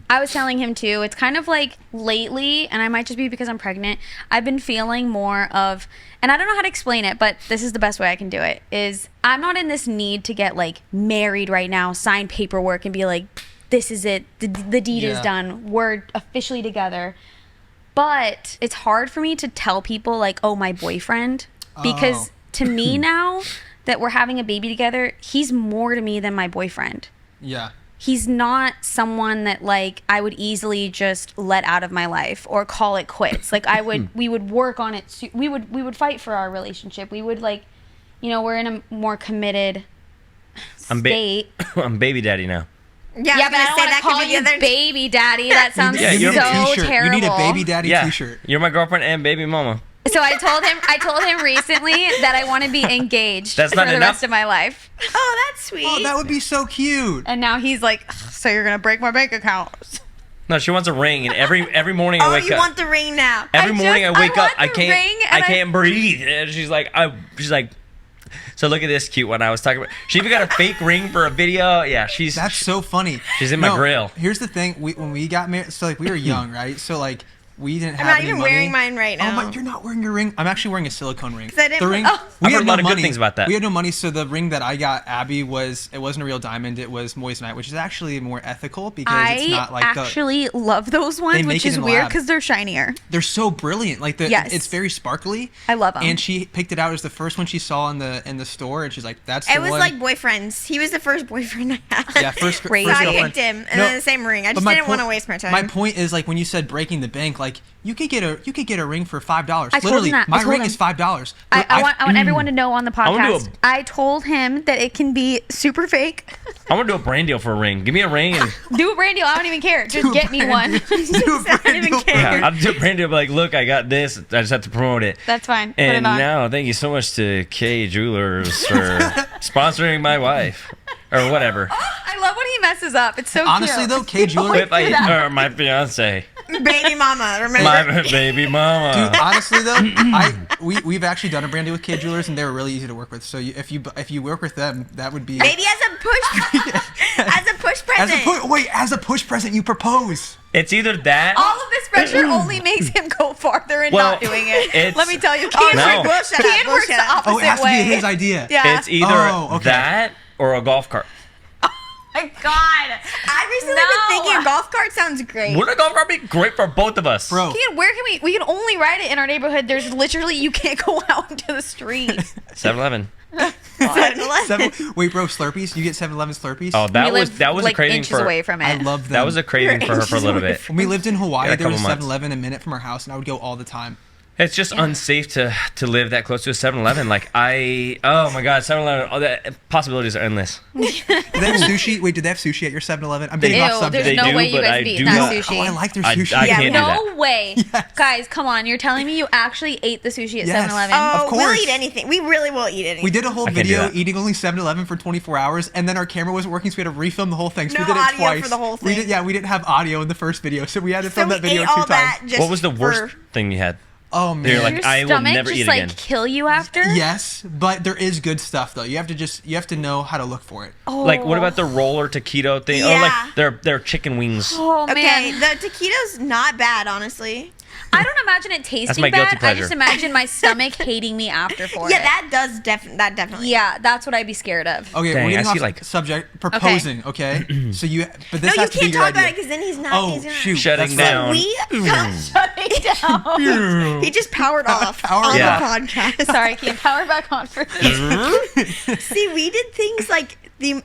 I was telling him too, it's kind of like lately, and I might just be because I'm pregnant, I've been feeling more of, and I don't know how to explain it, but this is the best way I can do it, is I'm not in this need to get like married right now, sign paperwork and be like, this is it, the deed is Yeah. done, we're officially together. But it's hard for me to tell people like, oh, my boyfriend, because to me now that we're having a baby together, he's more to me than my boyfriend. Yeah. He's not someone that like I would easily just let out of my life or call it quits. Like we would work on it. We would fight for our relationship. We would like, we're in a more committed state. I'm baby daddy now. Yeah, but I don't want to call you baby daddy. That sounds Yeah, so terrible. You need a baby daddy t-shirt. You're my girlfriend and baby mama. So I told him recently that I want to be engaged That's not for the enough? rest of my life. Oh, that's sweet. Oh, that would be so cute. And now he's like, so you're going to break my bank account. No, she wants a ring, and every morning I wake up. Oh, you want the ring now. Every morning I wake up, I want the ring, and I can't breathe. And she's like, so look at this cute one I was talking about. She even got a fake ring for a video. Yeah, That's so funny. She's in my grill. Here's the thing: when we got married, so like we were young, right? So like we didn't have I'm not any even money. wearing mine right now. Oh my! You're not wearing your ring. I'm actually wearing a silicone ring. 'Cause I didn't- The ring. oh. I've heard a lot of good things about that. We had no money, so the ring that I got Abby it wasn't a real diamond. It was moissanite, which is actually more ethical because it's not like actually love those They ones, make which it is in the weird lab. because they're shinier. they're so brilliant. Like Yes. it's very sparkly. I love 'em. And she picked it out as the first one she saw in the store, and she's like, "That's It the was one." like boyfriends. He was the first boyfriend I had. Yeah, first Crazy. So I girlfriend. picked him, and No, then the same ring. I but just my didn't want to point- waste my time. My point is, like, when you said breaking the bank, like you could get a ring for $5. I told Literally, him that. I my told ring him. is $5. I want everyone to know on the wanna do podcast. I told him that it can be super fake. I want to do a brand deal for a ring. Give me a ring. And, Do a brand deal. I don't even care. Just Do a get me brand one. deal. Do a I don't brand even deal. care. I'll do a brand deal. Be like, look, I got this. I just have to promote it. That's fine. Put And it on. now, thank you so much to K Jewelers for sponsoring my wife or whatever. I love when he messes up. It's so Honestly, cute. though, K Jewelry. If or my fiance, Baby mama, remember? my baby mama. Dude, honestly though, we've actually done a brand deal with K Jewelers, and they were really easy to work with. So if you work with them, that would be Maybe as a push present. as a push present, you propose. It's either that. All of this pressure only makes him go farther in Well, not doing it. it's- Let me tell you, Oh, Kian, No. we'll shut up, Kian we'll works shut the up. opposite Oh, it has to way. be his idea. Yeah. It's either Oh, okay. that or a golf cart. My God. I recently No. been thinking a golf cart sounds great. Wouldn't a golf cart be great for both of us? Bro, Kian, where can we can only ride it in our neighborhood. There's literally, you can't go out into the street. 7-Eleven. wait, bro, Slurpees? You get 7-Eleven Slurpees? Oh, that We was live, a like, craving inches for. away from it. I love them. That was a craving for her for a little bit. When we lived in Hawaii, Yeah, a there was couple months. 7-Eleven a minute from our house, and I would go all the time. It's just unsafe to live that close to a 7-Eleven. Like oh my God, 7-Eleven. Oh, the possibilities are endless. Do they have sushi? Wait, did they have sushi at your 7-Eleven? I'm getting Ew, off subject. there's They no do, way you but I guys beat do that not- sushi. Oh, I like their I sushi. can't do that. No way. Guys, come on. You're telling me you actually ate the sushi at Yes. 7-Eleven? Oh, Of we'll course. eat anything. We really will eat anything. We did a whole I can't do video that. eating only 7-Eleven for 24 hours, and then our camera wasn't working, so we had to refilm the whole thing. So No we did it audio twice. for the whole We thing. didn't have audio in the first video, so we had to So film we that video ate 2 all times. that just What was the worst for- thing you had? Oh You're man. like, Your I will stomach never just eat like again. kill you after? Yes, but there is good stuff though. You have to know how to look for it. Oh. Like, what about the roller taquito thing? Oh, Yeah. like they're chicken wings. Oh, Okay, man. the taquito's not bad, honestly. I don't imagine it tasting my guilty bad. I pleasure. just imagine my stomach hating me after for Yeah, it. that definitely. Yeah, that's what I'd be scared of. Okay, Dang, we're getting I see, off like- subject. Proposing, okay? So but No, this you has to be can't your talk about idea. it because then he's not. Oh he's not. shoot! Shutting that's down. We Shutting down. he just powered off Power on Yeah. the podcast. Sorry, Kian. Power back on for this. See, we did things like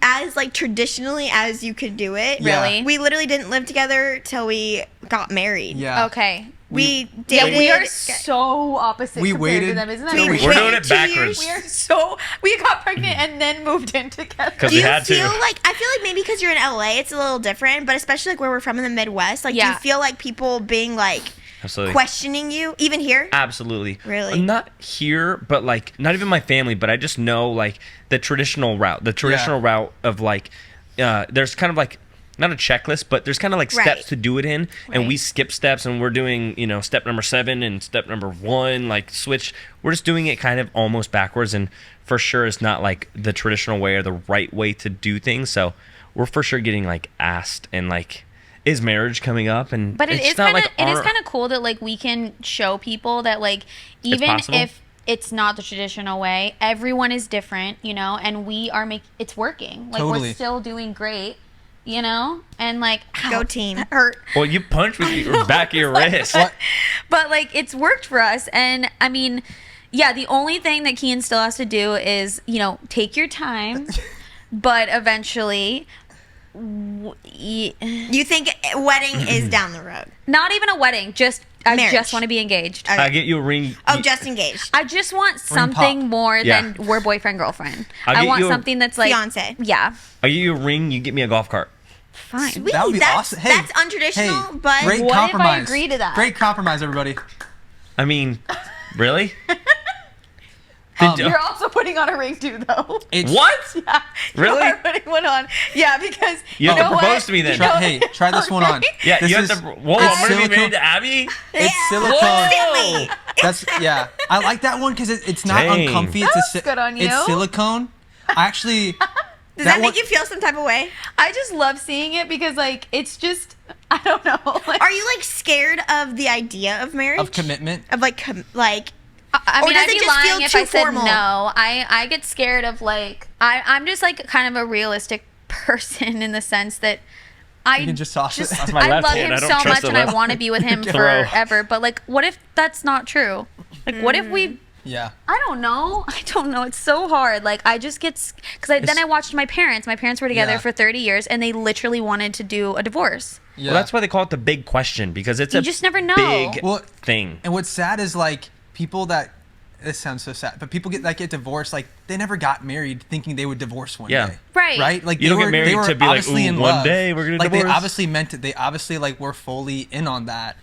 as like traditionally as you could do it. Yeah. Really? We literally didn't live together till we got married. Yeah. Okay. We Yeah, dated. we are so opposite We compared to waited them, isn't that We weird? We're waited doing it 2 years. backwards. We are so... We got pregnant and then moved in together. 'Cause Do we you had to. feel like I feel like maybe because you're in LA, it's a little different, but especially like where we're from in the Midwest, like do Yeah. you feel like people being like Absolutely. questioning you even here? Absolutely. Really? Not here, but like not even my family, but I just know like the traditional route. The traditional route of like there's kind of like not a checklist, but there's kind of like Right. steps to do it in, and we Right. skip steps, and we're doing step number 7 and step number 1 like switch. We're just doing it kind of almost backwards, and for sure it's not like the traditional way or the right way to do things. So we're for sure getting like asked and like, is marriage coming up? And But it it's is not kind of like cool that like we can show people that like even possible. if it's not the traditional way, everyone is different, and we are it's working. Like Totally. we're still doing great. you know, and like Go ow, team. that hurt. Well, you punch with your back of your wrist. What? But like it's worked for us, and I mean, yeah, the only thing that Kian still has to do is, you know, take your time, but eventually You think wedding is down the road? not even a wedding, just I Marriage. just want to be engaged. Okay. I get you a ring. Oh, just engaged. I just want something pop. more Yeah. than we're boyfriend girlfriend. I'll I get want you a something that's like Fiance. Yeah, I get you a ring. You get me a golf cart. fine. Sweet. That would be that's, awesome. Hey, that's untraditional, hey, but great What if I compromise. agree to that? Great compromise, everybody. I mean, really? You're also putting on a ring too, though. It's, What? Yeah, Really? You are putting one on. Yeah, because You have know to propose what? to me then. You know- Hey, try this one on. Yeah, This you have is- to. Whoa, it's I'm gonna be silicone- married to Abby. It's silicone. Whoa! That's yeah. I like that one because it's not Dang. uncomfy. It's That looks good on you. It's silicone. I actually. does that make one- you feel some type of way? I just love seeing it because, like, it's just, I don't know. Like, Are you like scared of the idea of marriage? of commitment? Of like, I or mean, does I'd it be just feel lying if too I said formal? no. I get scared of, like, I'm just, like, kind of a realistic person in the sense that You can just toss it. That's my I left love hand. him I don't so trust much the and I left. want to be with him Throw. forever. But, like, what if that's not true? Like, what if we... Yeah. I don't know. It's so hard. Like, I just get... Because then I watched my parents. My parents were together Yeah. for 30 years, and they literally wanted to do a divorce. Yeah. Well, that's why they call it the big question, because it's You a just never know. big Well, thing. And what's sad is like people that this sounds so sad, but people get divorced, like they never got married thinking they would divorce one Yeah. day. Right. Right? Like You they don't get were, married they were to be like, obviously "Ooh, in one love. day we're gonna like divorce." they obviously meant it. They obviously like were fully in on that.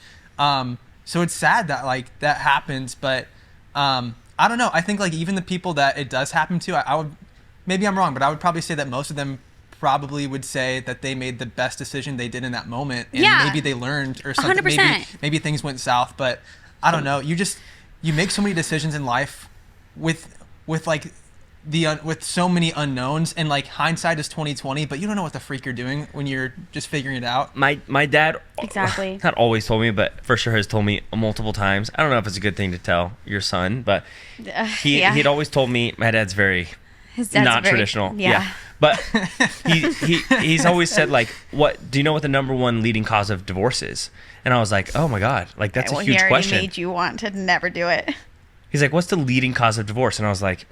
So it's sad that like that happens, but I don't know. I think like even the people that it does happen to, I would, maybe I'm wrong, but I would probably say that most of them probably would say that they made the best decision they did in that moment, and Yeah. maybe they learned or something. 100%. Maybe things went south, but I don't know. You make so many decisions in life with like with so many unknowns, and like hindsight is 20/20, but you don't know what the freak you're doing when you're just figuring it out. My dad Exactly. not always told me, but for sure has told me multiple times. I don't know if it's a good thing to tell your son, but yeah. he'd always told me my dad's very His dad's not very- traditional. Yeah. But he's always said like, what do you know what the number one leading cause of divorce is? And I was like, oh my God, like that's a huge question. made you want to never do it. He's like, what's the leading cause of divorce? And I was like,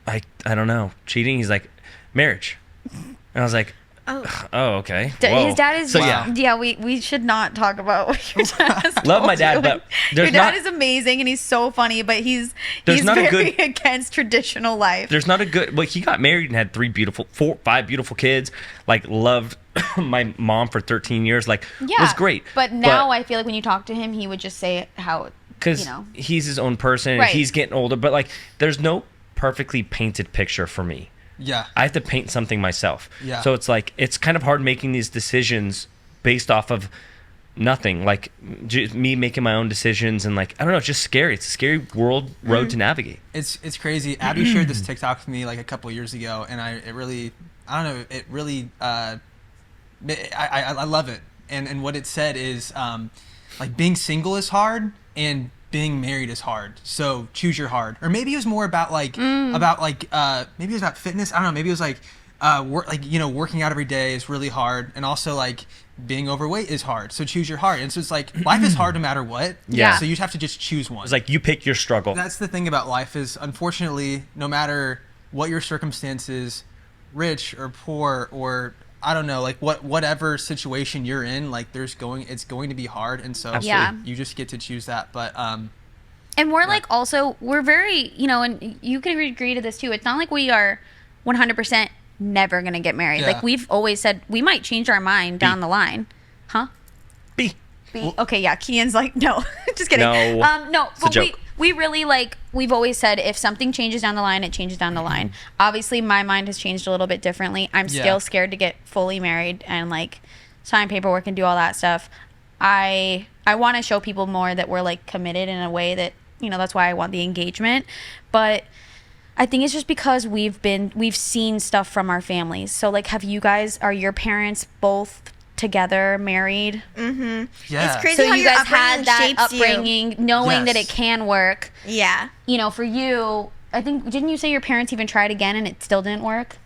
I don't know. Cheating? He's like, marriage. And I was like, oh okay. Whoa. His dad is so yeah. we should not talk about what your dad has Love told my dad, you. but there's your dad not- is amazing and he's so funny, but he's There's not a very good- against traditional life. There's not a good. Well, he got married and had 5 beautiful kids. Like loved my mom for 13 years. Like was great. But now I feel like when you talk to him, he would just say how because he's his own person and Right. he's getting older. But like, there's no perfectly painted picture for me. Yeah. I have to paint something myself. Yeah. So it's like it's kind of hard making these decisions based off of nothing. Like me making my own decisions and like I don't know. It's just scary. It's a scary road to navigate. It's crazy. Abby shared this TikTok with me like a couple years ago, and I love it. And what it said is like being single is hard and being married is hard. So choose your hard. Or maybe it was more about like maybe it was about fitness. I don't know. Maybe it was like working out every day is really hard, and also like being overweight is hard. So choose your hard. And so it's like life is hard no matter what. Yeah. So you have to just choose one. It's like you pick your struggle. That's the thing about life is, unfortunately, no matter what your circumstances, rich or poor or I don't know, like whatever situation you're in, like it's going to be hard, and so Yeah. you just get to choose that. But And we're like also we're very and you can agree to this too. It's not like we are 100% never gonna get married. Yeah. Like we've always said, we might change our mind down the line, huh? B. Okay, yeah. Kian's like, no, just kidding. No. No, It's a but joke. we really like. We've always said if something changes down the line, it changes down the line. Obviously, my mind has changed a little bit differently. I'm Yeah. still scared to get fully married and like sign paperwork and do all that stuff. I want to show people more that we're like committed in a way that that's why I want the engagement, but. I think it's just because we've seen stuff from our families. So like, are your parents both together, married? yeah, It's crazy So how you your guys had upbringing that shapes you. upbringing, knowing that Yes. it can work. Yeah. For you, I think, didn't you say your parents even tried again and it still didn't work?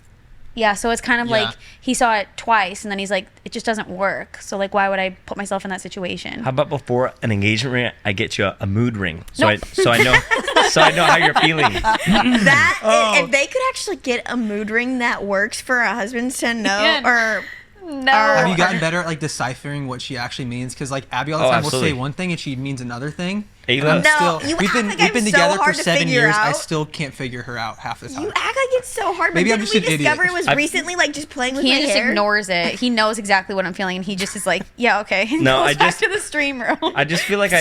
Yeah, so it's kind of Yeah. like he saw it twice and then he's like, it just doesn't work. So like, why would I put myself in that situation? How about before an engagement ring, I get you a mood ring, so Nope. I know how you're feeling. That if they could actually get a mood ring that works for a husband to know, Ian. or No. Have you gotten better at like deciphering what she actually means? Because like Abby all the Oh, time will absolutely. say one thing and she means another thing. Ayla? No, you we've act been like we've I'm been so together for hard to 7 figure years. I out. still can't figure her out half the time. you act like it's so hard. But Maybe I'm didn't just we an idiot. discover it was recently like just playing with He my just hair? ignores it. He knows exactly what I'm feeling, and he just is like, "Yeah, okay." No, Goes I back just- to the stream room. I just feel like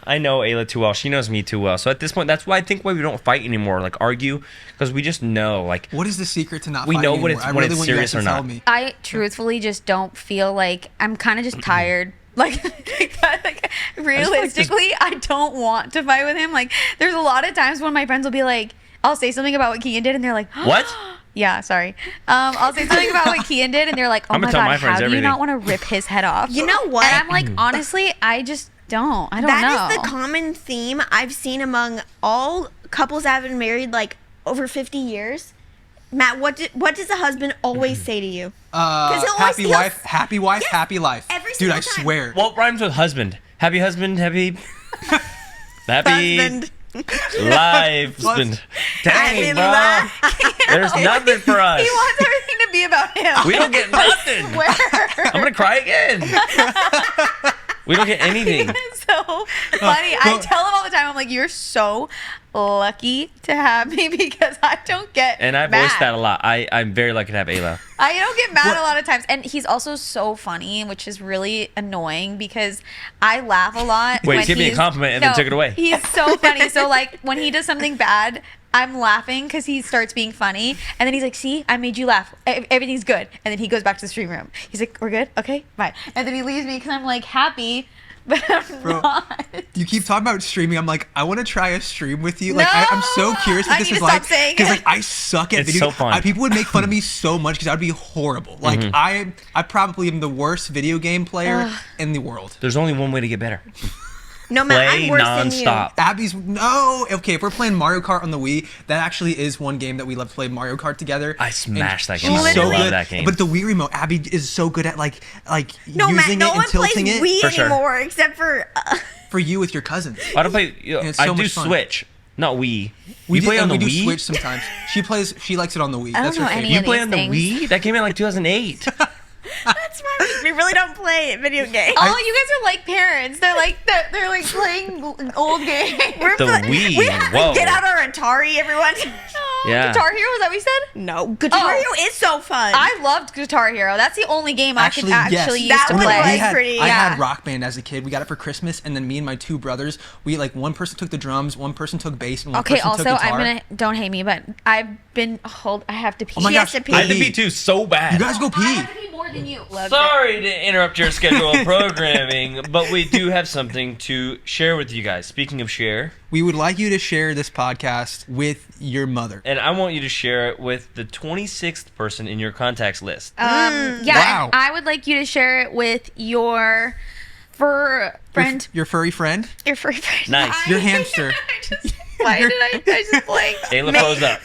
I know Ayla too well. She knows me too well. So at this point, that's why I think why we don't fight anymore, like argue, because we just know, like, What is the secret to not We fighting know when anymore? it's- I when really it's want you guys serious to or tell not. me. I truthfully just don't feel like I'm kind of just tired. Like realistically, I don't want to fight with him. Like, there's a lot of times when my friends will be like, I'll say something about what Kian did, and they're like, what? Yeah, sorry. I'll say something about what Kian did, and they're like, "Oh I'm my gonna tell god, my friends how do you everything. not want to rip his head off?" You know what? And I'm like, honestly, I just don't. I don't know. That is the common theme I've seen among all couples that have been married like over 50 years. Matt, what does a husband always say to you? 'Cause he'll always- Happy wife, happy wife, Yes, happy life. every Dude, single I time. swear. What rhymes with husband? Happy husband, happy Husband. life. Husband. Happy Dang, bro. life. There's nothing for us. He wants everything to be about him. We don't get nothing. Where? I'm gonna cry again. We don't get anything. It's so funny. I tell him all the time, I'm like, you're so lucky to have me because I don't get And I mad. voiced that a lot. I'm very lucky to have Ayla. I don't get mad a lot of times. And he's also so funny, which is really annoying because I laugh a lot. Wait, when give me a he's- compliment and then took it away. He's so funny. So, like, when he does something bad, I'm laughing because he starts being funny. And then he's like, see, I made you laugh. Everything's good. And then he goes back to the stream room. He's like, we're good? Okay, bye. And then he leaves me because I'm, like, happy. But I'm Bro, not. You keep talking about streaming. I'm like, I want to try a stream with you. Like, No! I'm so curious what I this need is to stop like. saying Because it. like I suck at It's video. so fun. People would make fun of me so much because I'd be horrible. Like I probably am the worst video game player in the world. There's only one way to get better. No, Matt, Play I'm worse than you. nonstop. Abby's no. Okay, if we're playing Mario Kart on the Wii, that actually is one game that we love to play Mario Kart together. I smashed that game. She's I so love good. that game. But the Wii remote, Abby is so good at like No, Matt, using no it one and tilting plays it Wii For sure. anymore except for. for you with your cousins. I don't play. And it's I so do much fun. Switch, not Wii. We You play on the we do Wii? Switch sometimes. She likes it on the Wii. I don't That's her know favorite. any You of play these on the things. Wii? That came out like 2008. That's why we really don't play video games. Oh, you guys are like parents. They're like playing old games. We're The we Wii, have to whoa. get out our Atari, everyone. Yeah. Guitar Hero, is that what you said? No, Guitar Hero is so fun. I loved Guitar Hero. That's the only game I could Actually, yes. actually use That to one play. was pretty- I yeah. had Rock Band as a kid. We got it for Christmas, and then me and my two brothers, we like one person took the drums, one person took bass, and one Okay, person also, took guitar. I'm gonna don't hate me, but I've been I have to pee. Oh my She has gosh, to pee. I had to pee. be too so bad. You guys go I pee. have to pee more than you. Sorry to interrupt your schedule of programming, but we do have something to share with you guys. Speaking of share, We would like you to share this podcast with your mother. and I want you to share it with the 26th person in your contacts list. Yeah, Wow. and I would like you to share it with your fur friend, Your furry friend. your furry friend. Nice. Your hamster. Why did I just blank? Ayla froze up.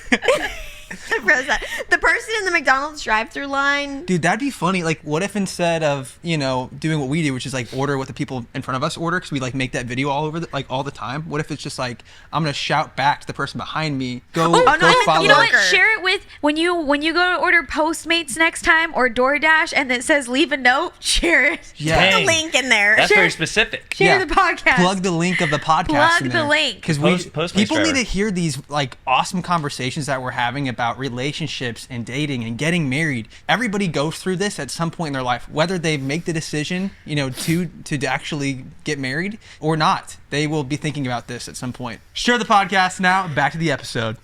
The person in the McDonald's drive-through line. Dude, that'd be funny. Like, what if instead of, doing what we do, which is like order what the people in front of us order, because we like make that video all over, all the time. What if it's just like, I'm going to shout back to the person behind me, go no, follow. You know what? Burger. Share it with when you go to order Postmates next time or DoorDash, and it says leave a note. Share it. Yeah. Put Dang. the link in there. That's Share- very specific. Share Yeah. the podcast. Plug the link of the podcast. Plug in the there. link. Because Postmates people need driver. to hear these like awesome conversations that we're having about relationships and dating and getting married. Everybody goes through this at some point in their life, whether they make the decision, to actually get married or not. They will be thinking about this at some point. Share the podcast now. Back to the episode.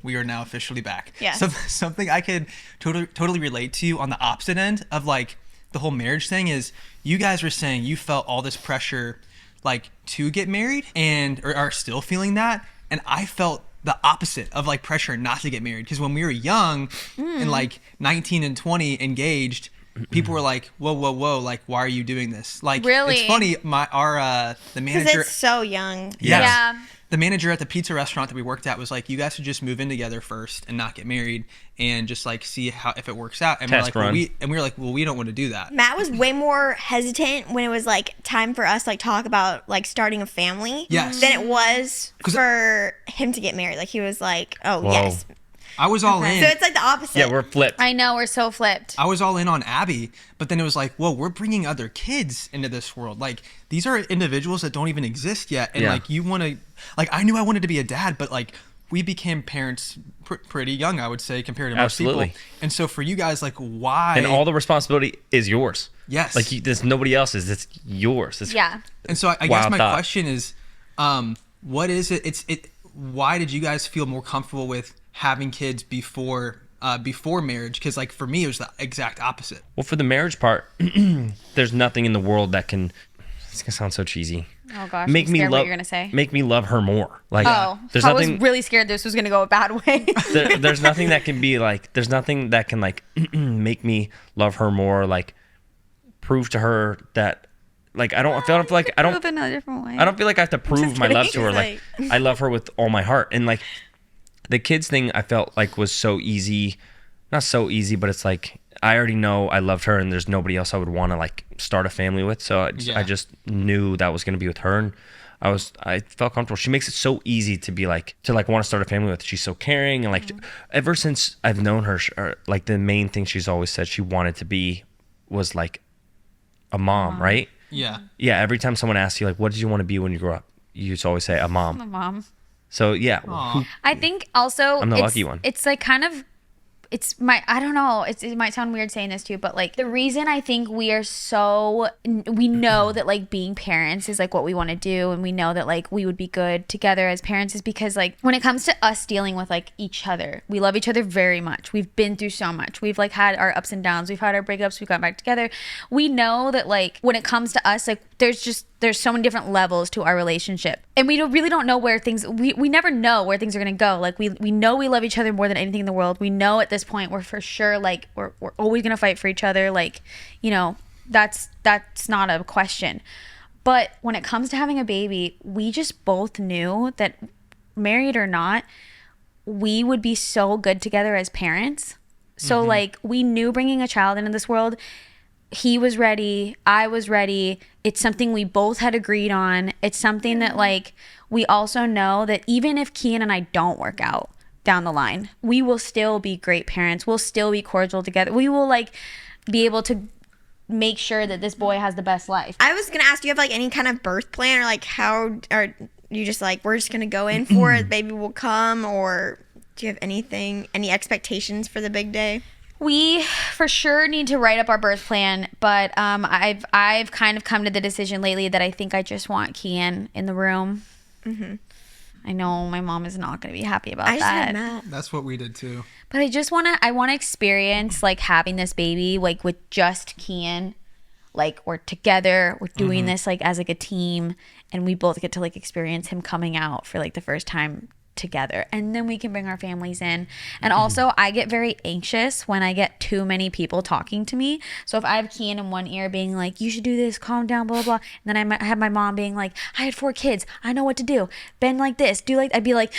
We are now officially back. Yes. Something I could totally relate to on the opposite end of like the whole marriage thing is you guys were saying you felt all this pressure like to get married and or are still feeling that. And I felt the opposite of like pressure not to get married. Because when we were young and like 19 and 20 engaged, people were like, whoa, like, why are you doing this? Like, Really? it's funny. The Because manager. it's so young. Yes. Yeah. the manager at the pizza restaurant that we worked at was like, you guys should just move in together first and not get married and just like see how if it works out. And Test run. we were like, well, we don't want to do that. Matt was way more hesitant when it was like time for us like talk about like starting a family Yes. than it was for him to get married. Like he was like, oh Whoa. yes. I was all in. So it's like the opposite. Yeah, we're flipped. I know, we're so flipped. I was all in on Abby, but then it was like, whoa, we're bringing other kids into this world. Like, these are individuals that don't even exist yet. And, like, you want to... Like, I knew I wanted to be a dad, but, like, we became parents pretty young, I would say, compared to most Absolutely. people. And so for you guys, like, why... And all the responsibility is yours. Yes. Like, there's nobody else's. It's yours. It's, Yeah. And so I guess Wild my thought. question is, what is it? Why did you guys feel more comfortable with having kids before marriage? Because like for me, it was the exact opposite. Well, for the marriage part, there's nothing in the world that can... It's going to sound so cheesy. Oh gosh, Make I'm me scared love. what you're gonna say. Make me love her more. Like, Oh, there's I nothing. was really scared this was gonna go a bad way. There's nothing that can be like. There's nothing that can like make me love her more. Like, prove to her that. Like, I don't feel like I don't. Prove in a different way. I don't feel like I have to prove my love to her. kidding. Like, I love her with all my heart. And like, the kids thing, I felt like was so easy. Not so easy, but it's like I already know I loved her, and there's nobody else I would want to like start a family with. So I just knew that was gonna be with her, and I felt comfortable. She makes it so easy to be like want to start a family with. She's so caring, and like ever since I've known her, like the main thing she's always said she wanted to be was like a mom, right? Yeah. Yeah. Every time someone asks you like, what did you want to be when you grow up? You just always say a mom. My mom. So yeah, I think also I'm the it's, lucky one. It's like kind of, I don't know. It might sound weird saying this too, but like the reason I think we know that like being parents is like what we want to do, and we know that like we would be good together as parents is because like when it comes to us dealing with like each other, we love each other very much. We've been through so much. We've like had our ups and downs. We've had our breakups. We've gotten back together. We know that like when it comes to us, like there's so many different levels to our relationship, and we really don't know where things we never know where things are going to go. Like we know we love each other more than anything in the world. We know at this point we're for sure like we're always going to fight for each other, like, you know, that's not a question. But when it comes to having a baby, we just both knew that married or not, we would be so good together as parents. So like we knew bringing a child into this world, he was ready, I was ready. It's something we both had agreed on. It's something that like we also know that even if Kian and I don't work out down the line, we will still be great parents. We'll still be cordial together. We will like be able to make sure that this boy has the best life. I was gonna ask, do you have like any kind of birth plan, or like how are you just like we're just gonna go in for it, baby will come, or do you have any expectations for the big day? We for sure need to write up our birth plan, but I've kind of come to the decision lately that I think I just want Kian in the room. I know my mom is not going to be happy about I just that. had Matt. That's what we did too. But I want to experience like having this baby like with just Kian. Like we're together, we're doing this like as like a team, and we both get to like experience him coming out for like the first time together, and then we can bring our families in. And also I get very anxious when I get too many people talking to me. So if I have Kian in one ear being like, you should do this, calm down, blah blah blah, and then I might have my mom being like, I had 4 kids, I know what to do, bend like this, do like, I'd be like,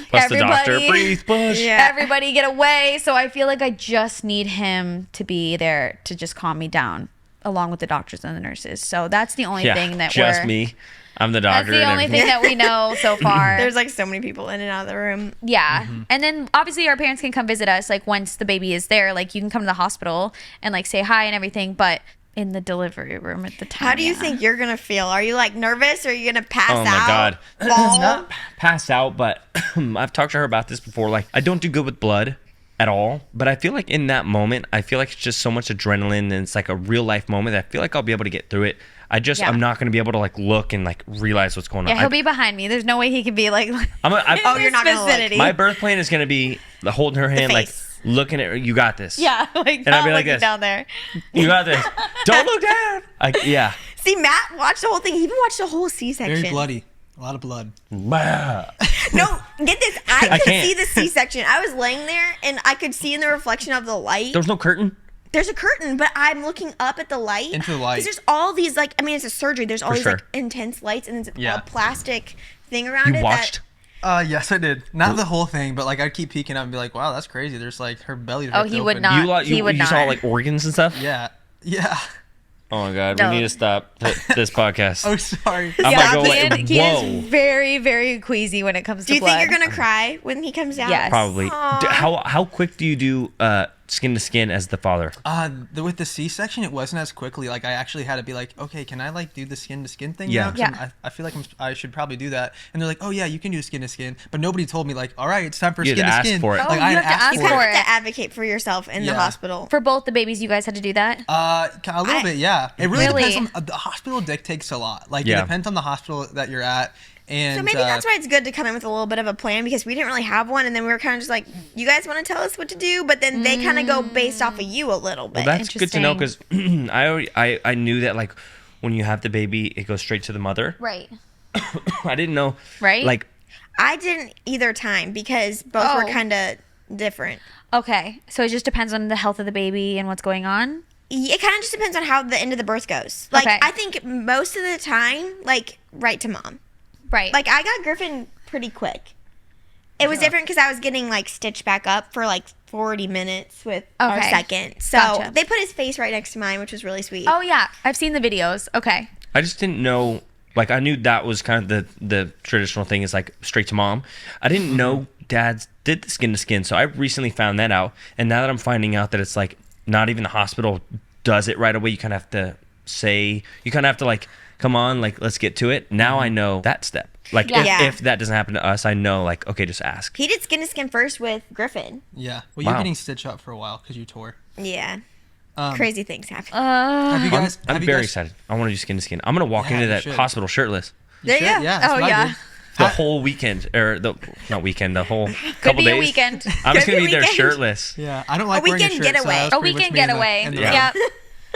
Plus the doctor, breathe, push. everybody get away. So I feel like I just need him to be there to just calm me down, along with the doctors and the nurses. So that's the only thing that just me. I'm the that's doctor. the only thing that we know so far. There's like so many people in and out of the room. Yeah. And then obviously our parents can come visit us like once the baby is there. Like you can come to the hospital and like say hi and everything, but in the delivery room at the time. How do you think you're gonna feel? Are you like nervous, or are you gonna pass out? Oh my God. Fall? Not pass out, but I've talked to her about this before. Like, I don't do good with blood at all, but I feel like in that moment, I feel like it's just so much adrenaline, and it's like a real life moment that I feel like I'll be able to get through it. I'm not going to be able to like look and like realize what's going on. Yeah, he'll be behind me. There's no way he can be like Oh, you're not gonna look. My birth plan is going to be holding her hand, like face. looking at her. You got this. Yeah, like And I'll be like not looking this. down there. You got this. Don't look down. Yeah. See, Matt watched the whole thing. He even watched the whole C-section. Very bloody. A lot of blood. Bah. No, get this. I could can't. see the C-section. I was laying there, and I could see in the reflection of the light. There was no curtain. There's a curtain, but I'm looking up at the light. Into the light. Because there's all these, like, I mean, it's a surgery. There's all For these, sure. like, intense lights, and it's Yeah. a plastic thing around You it. watched? Yes, I did. Not the whole thing, but like I'd keep peeking up and be like, "Wow, that's crazy." There's like her belly. Oh, he would open. not. You He would saw not. like organs and stuff? Yeah. Yeah. Oh my god, No. we need to stop this podcast. Oh, sorry. I'm Yeah, gonna go like, Kian is whoa. very, very queasy when it comes Do to you blood. think you're gonna cry when he comes out? Yes. Probably. Aw. How quick do you do skin to skin as the father? With the C-section, it wasn't as quickly. Like I actually had to be like, okay, can I like do the skin to skin thing? Yeah. Now? 'Cause Yeah. I feel like I should probably do that. And they're like, oh yeah, you can do skin to skin, but nobody told me like, all right, it's time for You had skin to to ask skin. for it. Like Oh, I you had have to ask You for kind of it. have to advocate for yourself in the Yeah. hospital. For both the babies, you guys had to do that? A little bit, yeah. It really, Really? depends on the hospital. Dictates a lot. Like Yeah. it depends on the hospital that you're at. And So maybe that's why it's good to come in with a little bit of a plan, because we didn't really have one, and then we were kind of just like, you guys want to tell us what to do, but then they kind of go based off of you a little bit. Well, that's good to know because I knew that like when you have the baby, it goes straight to the mother. Right. I didn't know. Right? Like, I didn't either time because both Oh. were kind of different. Okay. So it just depends on the health of the baby and what's going on? It kind of just depends on how the end of the birth goes. Like, Okay. I think most of the time, like, right to mom. Right. Like, I got Griffin pretty quick. It was different because I was getting, like, stitched back up for, like, 40 minutes with our Okay. second. So Gotcha. they put his face right next to mine, which was really sweet. Oh, yeah. I've seen the videos. Okay. I just didn't know. Like, I knew that was kind of the traditional thing is like straight to mom. I didn't know dads did the skin to skin. So I recently found that out. And now that I'm finding out that it's like not even the hospital does it right away, you kind of have to say, you kind of have to like, come on, like, let's get to it. Now I know that step. Like, Yeah. if that doesn't happen to us, I know, like, okay, just ask. He did skin to skin first with Griffin. Yeah. Well, Wow. you're getting stitched up for a while because you tore. Yeah. Um, Crazy things happen. Have you guys? I'm have you very guys- excited. I want to do skin to skin. I'm going to walk Yeah, into you that should. hospital shirtless There you should, go. Yeah. That's Oh, what I yeah. did. the whole weekend. Or, not weekend, the whole couple be a days. weekend. I'm just Could going to be be there weekend. shirtless. Yeah, I don't like A wearing a weekend shirt. getaway. So I was A pretty much weekend being in the- getaway. in the- Yep.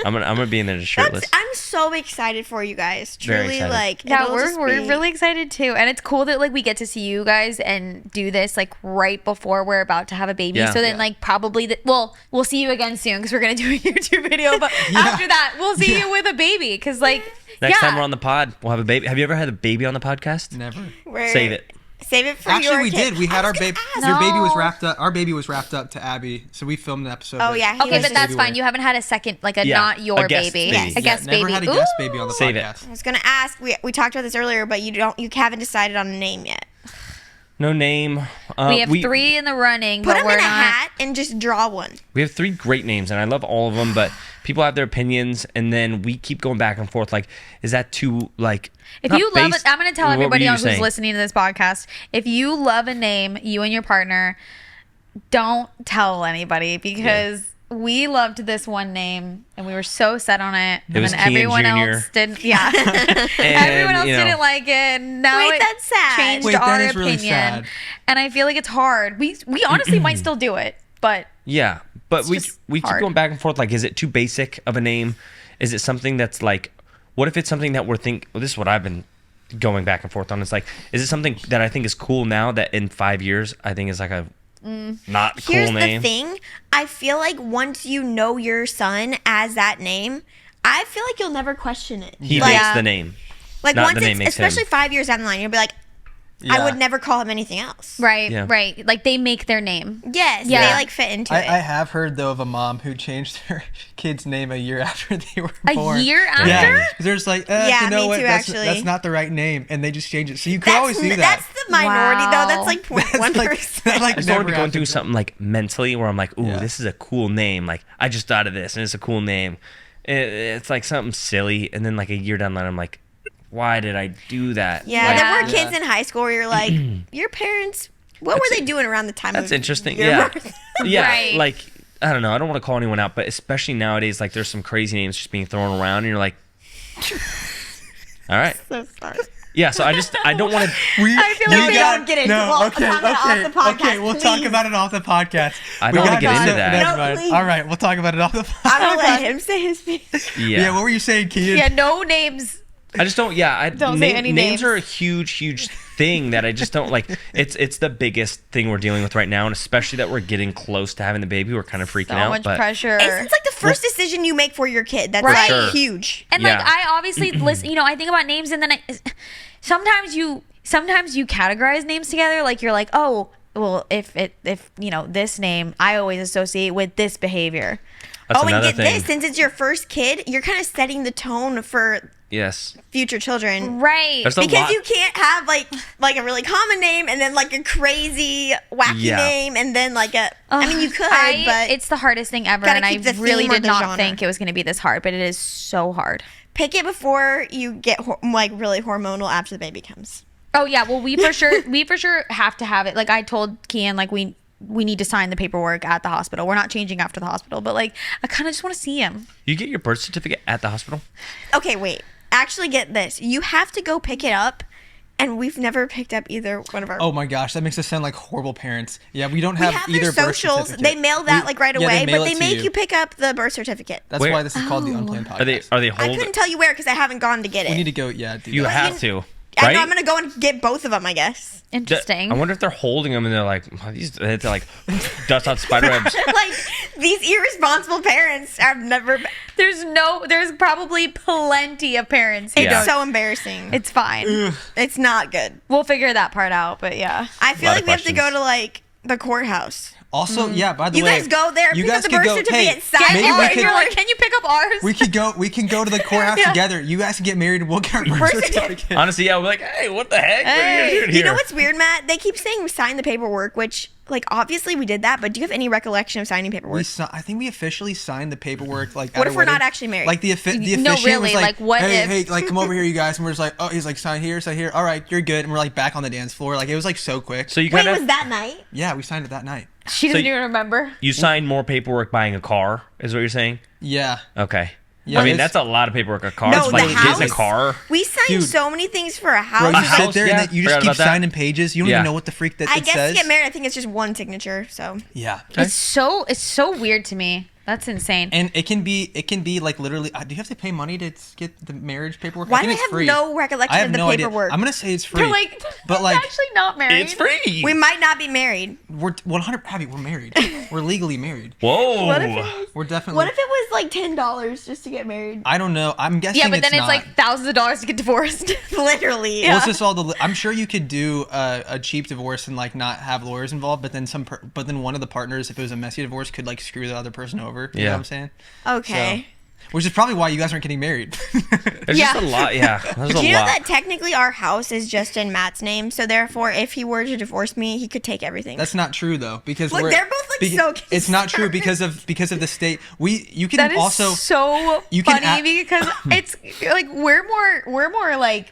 I'm gonna be in there just shirtless. I'm so excited for you guys. Very Truly, excited. like, Yeah, it'll just we're be- really excited too, and it's cool that like we get to see you guys and do this like right before we're about to have a baby. Yeah. So then Yeah. like probably we'll see you again soon because we're gonna do a YouTube video. But after that, we'll see you with a baby because like Next yeah. time we're on the pod, we'll have a baby. Have you ever had a baby on the podcast? Never. We're- Save it. Save it for Actually, your we kid. did. We had I our was gonna baby. ask. Your baby was No. wrapped up. Our baby was wrapped up to Abby, so we filmed an episode. Oh, that yeah, you he Okay, was- but that's baby fine. were- You haven't had a second like a Yeah, not your a guest baby, baby. a Yeah, guest Never baby. had a guest Ooh. baby on the Save it. podcast. I was gonna ask. We talked about this earlier, but you haven't decided on a name yet. No name. We have 3 in the running, Put but them we're in a not. hat and just draw one. We have 3 great names, and I love all of them. But people have their opinions, and then we keep going back and forth. Like, is that too like? If not you love based- it, I'm going to tell What were everybody you else who's saying? listening to this podcast. If you love a name, you and your partner, don't tell anybody because we loved this one name and we were so set on it. It was then Kian everyone Jr.. else didn't. Yeah, And, everyone else you know, didn't like it. Now Wait, it that's sad. changed Wait, that our is really opinion, sad. and I feel like it's hard. We honestly might still do it, but Yeah, but we just keep hard. going back and forth. Like, is it too basic of a name? Is it something that's like? What if it's something that we're think? Well, this is what I've been going back and forth on. It's like, is it something that I think is cool now that in 5 years I think is like a not cool Here's name? the thing. I feel like once you know your son as that name, I feel like you'll never question it. He like, makes the name. like not once the name it's makes him. especially 5 years down the line, you'll be like, I Yeah. would never call him anything else. right, Yeah. right. Like they make their name. Yes, Yeah. they like fit into I it. have heard though of a mom who changed her kid's name a year after they were A born. year after? Yeah, 'cause they're just like, Yeah, you know me what? too, That's actually. not the right name, and they just change it. So you could always do that. That's the minority Wow. though. That's like That's 0.1%. that, like, I started never going happened. through something like mentally where I'm like, ooh, Yeah. this is a cool name. Like, I just thought of this and it's a cool name. It's like something silly. And then like a year down the line, I'm like, why did I do that? Yeah, Like, there were Yeah. kids in high school where you're like, your parents, what were they doing around the time That's of interesting. your Yeah. birth? Yeah. Right. Like, I don't know. I don't want to call anyone out, but especially nowadays, like there's some crazy names just being thrown around and you're like, all right. So sorry. Yeah. So I don't want to. I feel like we don't get into it. We'll talk about it off the podcast, okay, we'll talk please. about it off the podcast. I We don't wanna got get into to- that. Never No, mind. please. All right, we'll talk about it off the podcast. I'm gonna let him say his piece. Yeah. Yeah, what were you saying, Kian? Yeah, no names. I just don't. Yeah, Don't say any names names. are a huge thing that I just don't like. It's the biggest thing we're dealing with right now, and especially that we're getting close to having the baby, we're kind of freaking So out. much but pressure. It's like the first decision you make for your kid. That's Right. like Sure. huge. And Yeah. like I obviously listen, I think about names and then sometimes you sometimes you categorize names together. Like you're like, oh, well, if this name I always associate with this behavior. That's and another get thing. this, since it's your first kid, you're kind of setting the tone for Yes. future children. Right. There's a Because lot. you can't have like a really common name and then like a crazy wacky name and then like a I mean you could, but it's the hardest thing ever, gotta and I keep the really theme or did the not genre. think it was going to be this hard, but it is so hard. pick it before you get like really hormonal after the baby comes. Oh yeah, well we for sure have to have it. Like I told Kian, like we need to sign the paperwork at the hospital. We're not changing after the hospital, but like I kind of just want to see him. You get your birth certificate at the hospital? Okay, wait. Actually, get this. You have to go pick it up, and we've never picked up either one of our. Oh my gosh, that makes us sound like horrible parents. Yeah, we don't we have have either their birth socials. certificate. They mail that like right away, mail but it they to make you pick up the birth certificate. That's Where- why this is called the Unplanned podcast. Are they I holding? couldn't tell you where because I haven't gone to get it. We need to go. Yeah, do You that. have to. I Right? know I'm gonna go and get both of them. I guess. Interesting. I wonder if they're holding them and they're like, "Oh, they're like dust out spider webs. Like these irresponsible parents have never. There's probably plenty of parents. It's Yeah. so embarrassing. It's fine. It's not good. We'll figure that part out, but yeah. I feel Lot of like we have to go questions. to like the courthouse. Also, yeah. By the You way, guys go there, you pick up guys the could birth go. certificate, Hey, sign maybe it, we and could. You're like, can you pick up ours? We could go. We can go to the courthouse Yeah. together. You guys can get married, and we'll get our birth Birth certificate. Honestly, yeah, we're like, hey, what the heck? What are you Hey, doing here? You know what's weird, Matt? They keep saying we signed the paperwork, which, like, obviously we did that, but do you have any recollection of signing paperwork? I think we officially signed the paperwork. Like, What at if a we're not wedding. actually married? Like the officiant No, was really, like, like, what hey, if- hey, like come over here, you guys. And we're just like, oh, he's like, sign here, sign here. All right, you're good. And we're like back on the dance floor. Like it was like so quick. So you Wait, kind was of that night? Yeah, we signed it that night. She doesn't So- even remember. you signed more paperwork buying a car, is what you're saying? Yeah. Okay. Yeah, I mean, it's- that's a lot of paperwork. A car, No, like the getting a house. car. We signed Dude. so many things for a Bro, house. you It's like- sit there yeah. and then you just Forgot keep about that. signing pages. You don't Yeah. even know what the freak that I it guess says. to get married, I think it's just one signature. So Yeah. It's so weird to me. That's insane. And it can be like literally. Do you have to pay money to get the marriage paperwork? why I do think I it's have free. no recollection I have of the no idea. paperwork? I'm gonna say it's free. They're like, but we're like actually not married. It's free. We might not be married. we're 100. Abby, we're married. We're legally married. Whoa. What if it was, We're definitely. what if it was like $10 just to get married? I don't know. I'm guessing. Yeah, but then it's not. like thousands of dollars to get divorced. Literally. Well, it's just all the. I'm sure you could do a cheap divorce and like not have lawyers involved, but then but then one of the partners, if it was a messy divorce, could like screw the other person over. You know Yeah. what I'm saying? Okay. Which is probably why you guys aren't getting married. There's Yeah. just a lot. Yeah. There's a Do you know lot. that technically our house is just in Matt's name? So therefore, if he were to divorce me, he could take everything. That's not true though, because Look, we're, they're both, like, so It's not true concerned. because of the state. You can That is also. so you can funny because it's like we're more like,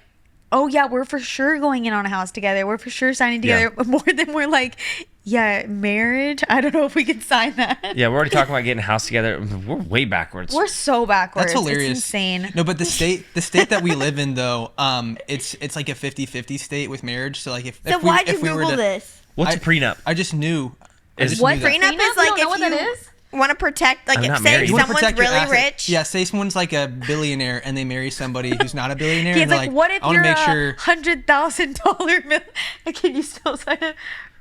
oh yeah, we're for sure going in on a house together. We're for sure signing Yeah. together. More than we're like, yeah, marriage. I don't know if we can sign that. Yeah, we're already talking about getting a house together. We're way backwards. We're so backwards. That's hilarious. It's insane. No, but the state that we live in though, it's like a 50-50 state with marriage. So like so why'd you if we were Google to, this? What's I- a prenup? I just knew. I Is- just What knew that. Prenup is You like don't know if what you that is? want to protect, like I'm if not say married. You wanna someone's protect your really assets. rich. Yeah, say someone's like a billionaire and they marry somebody who's not a billionaire. It's and they're like, what if I wanna you're make a sure $100,000 Can you still sign a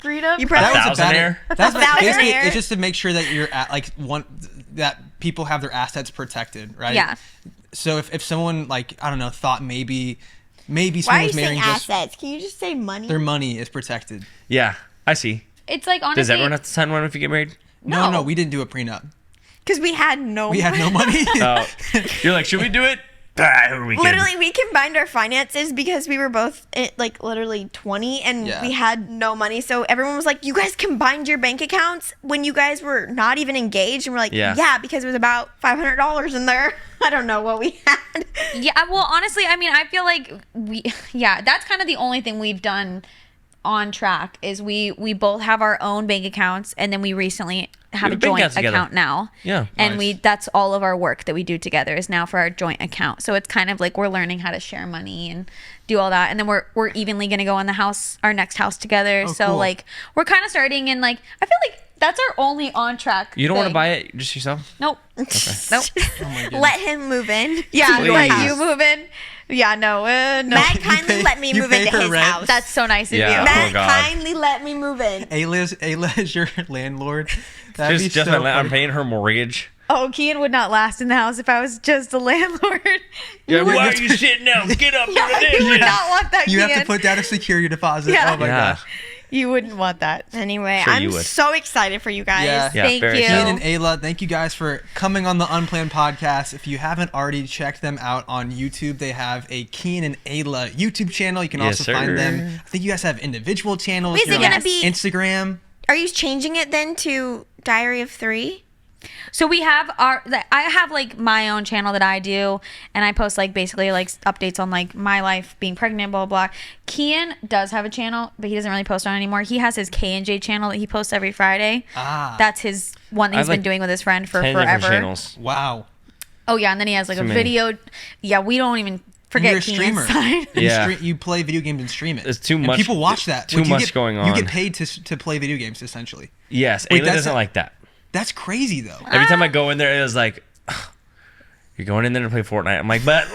prenup? You that probably was a bad. Thousandaire? That's basically Thousandaire. it's just to make sure that you're at like that people have their assets protected, right? Yeah. So if someone like I don't know thought maybe Why someone are you was saying marrying just assets? Can you just say money? their money is protected. Yeah, I see. It's like honestly. Does everyone have to sign one if you get married? No, No. we didn't do a prenup. Because we had no. We had no money. Oh, you're like, should we do it? Ah, who are we kidding? Literally, we combined our finances because we were both like literally 20 and Yeah. we had no money. So everyone was like, "You guys combined your bank accounts when you guys were not even engaged." And we're like, Yeah. "Yeah, because it was about $500 in there." I don't know what we had. Yeah, well, honestly, I mean, I feel like that's kind of the only thing we've done on track is we both have our own bank accounts, and then we recently have have a a bank joint account together. account now. Yeah, and nice. that's all of our work that we do together is now for our joint account. So it's kind of like we're learning how to share money and do all that, and then we're evenly gonna go in our next house together. Oh, so cool. like we're kind of starting, and like I feel like that's our only on track. You don't want to thing. buy it just yourself? Nope. Nope. Oh my goodness. Let him move in. Yeah, to your like house. you move in. Yeah, no, no. Matt kindly let me you move pay into her his rent? house. That's so nice of Yeah. you. Matt- Matt Oh, God. kindly let me move in. Ayla is your landlord. That'd be Just so I'm funny. paying her mortgage. Oh, Kian would not last in the house if I was just a landlord. Yeah, why are you sitting down? Get up. You would not want that, You Kian. have to put down a security deposit. Yeah. Oh my Yeah. gosh. You wouldn't want that. Anyway, Sure you I'm would. so excited for you guys. Yeah. Yeah, Thank very you. Kian and Ayla, thank you guys for coming on the Unplanned podcast. If you haven't already checked them out on YouTube, they have a Kian and Ayla YouTube channel. You can Yes, also find sir. them. I think you guys have individual channels. Wait, is it you know, gonna be- Instagram? Are you changing it then to Diary of 3? So we have I have like my own channel that I do, and I post like basically like updates on like my life being pregnant, blah blah blah. Kian does have a channel, but he doesn't really post on it anymore. He has his K&J channel that he posts every Friday. Ah. That's his one that I he's have, been like, doing with his friend for 10 different forever. channels. Wow. Oh yeah, and then he has like Too a many. video. Yeah, we don't even forget You're a Kian's streamer. side. Yeah. You play video games and stream it. There's too And much- people watch that. too you much get- going You on. get paid to play video games, essentially. Yes, Wait, Ayla that's doesn't like that. That's crazy, though. Every time I go in there, it was like, you're going in there to play Fortnite. I'm like, but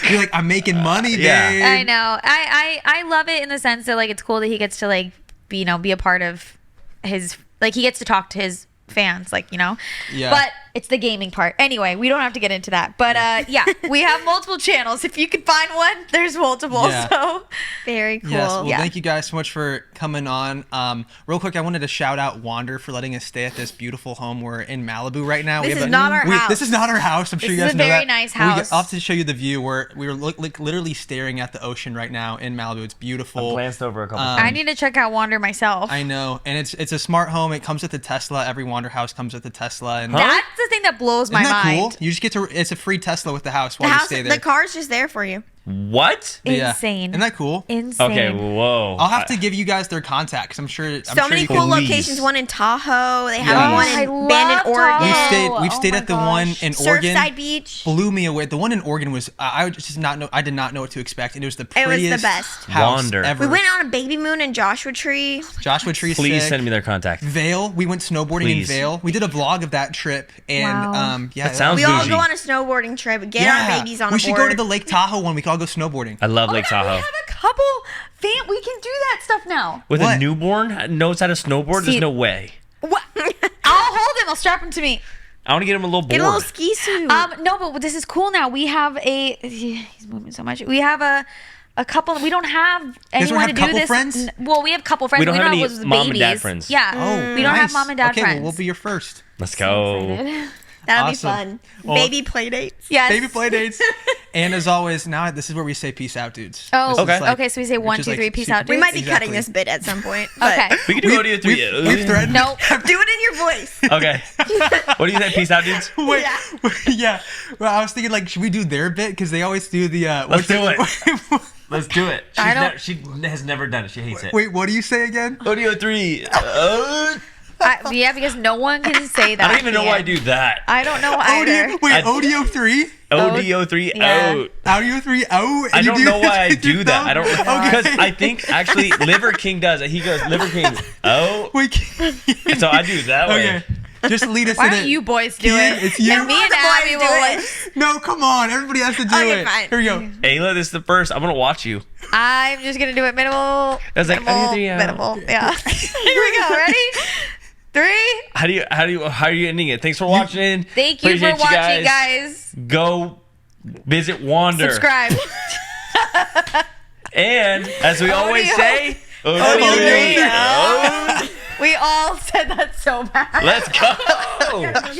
You're like, I'm making money, Yeah. babe. I know. I love it in the sense that like it's cool that he gets to like be a part of his, like he gets to talk to his fans, like, Yeah. But it's the gaming part. Anyway, we don't have to get into that. But yeah, we have multiple channels. If you can find one, there's multiple. Yeah. So Very cool. Yes, well, Yeah. thank you guys so much for coming on. Real quick, I wanted to shout out Wander for letting us stay at this beautiful home. We're in Malibu right now. This is not our house. This is not our house. I'm sure This you is guys a know very that. nice I'll house. have to show you the view. We were literally staring at the ocean right now in Malibu. It's beautiful. glanced over a couple I need to check out Wander myself. I know, and it's a smart home. It comes with the Tesla. Every Wander house comes with the Tesla, and That's the thing that blows my isn't that mind. cool? You just get to. It's a free Tesla with the house The while you house, stay there. the car's just there for you. What? Yeah. Insane. Isn't that cool? Insane. Okay, whoa. I'll have to give you guys their contacts. I'm sure. So many cool Please. locations. One in Tahoe. They have Yes. one I in love Bandon, Oregon. Tahoe. We've Oh stayed my at the one gosh. in Oregon. Surfside Beach. Blew me away. The one in Oregon was I just not know. I did not know what to expect, and it was the It was the prettiest best. house Wander. ever. We went on a baby moon in Joshua Tree. Joshua Tree. Please sick. send me their contact. Vail. We went snowboarding Please. in Vail. We did a vlog of that trip, and Wow. yeah, That sounds We all bougie. go on a snowboarding trip. Get our babies on We a should board. go to the Lake Tahoe one. We could all go snowboarding. I love Lake Oh, now Tahoe. we have a couple we can do that stuff now. With What? a newborn knows how to snowboard, See- there's no way. What? I'll hold him. I'll strap him to me. I want to get him a little board. Get a little ski suit. No, but this is cool now. We have he's moving so much. We have a couple. We don't have anyone have to do couple this. friends? Well, we have couple friends. We don't but have we any don't have mom and babies. dad friends. Yeah. Oh, we don't have nice. mom and dad okay, friends. well, we'll be your first. Let's go. Excited. That'll awesome. be fun. Well- Baby play dates. Yes. Baby play dates. And as always, now this is where we say peace out, dudes. Oh, This is okay. Okay, so we say which 1, is 2, 3, peace super- out, We dudes. might be Exactly. cutting this bit at some point. But Okay. We can do audio 3. We've threatened. Nope. do it in your voice. Okay. What do you say? Peace out, dudes? Wait, Yeah. yeah. Well, I was thinking, like, should we do their bit? Because they always do the. Let's do it. Let's do it. I don't- she has never done it. She hates it. Wait, what do you say again? Audio 3. Yeah, because no one can say that. I don't even know why I Kian. do that. I don't know either. Audio, wait, I- Audio 3? Audio 3 Yeah. out. Audio 3, oh. I and you don't do know this why I with your do that. I don't thumb? because Okay. I think actually Liver King does it. He goes Liver King. Oh, Wait, Kian- so I do it that way. Okay. Just lead us Why in don't it. you boys do Kian, it? it's you. And me and The boys Abby do will it. like. No, come on. Everybody has to do Okay, it. fine. Here we go. Ayla, this is the first. I'm gonna watch you. I'm just gonna do it minimal. I was like, minimal, audio 3 out. minimal. Yeah. Here we go. Ready? 3. How are you ending it? Thanks for watching. Thank you Appreciate for watching, guys. Go visit Wander. Subscribe. And as we always Audio. say, Audio 3 out. We all said that so bad. Let's go.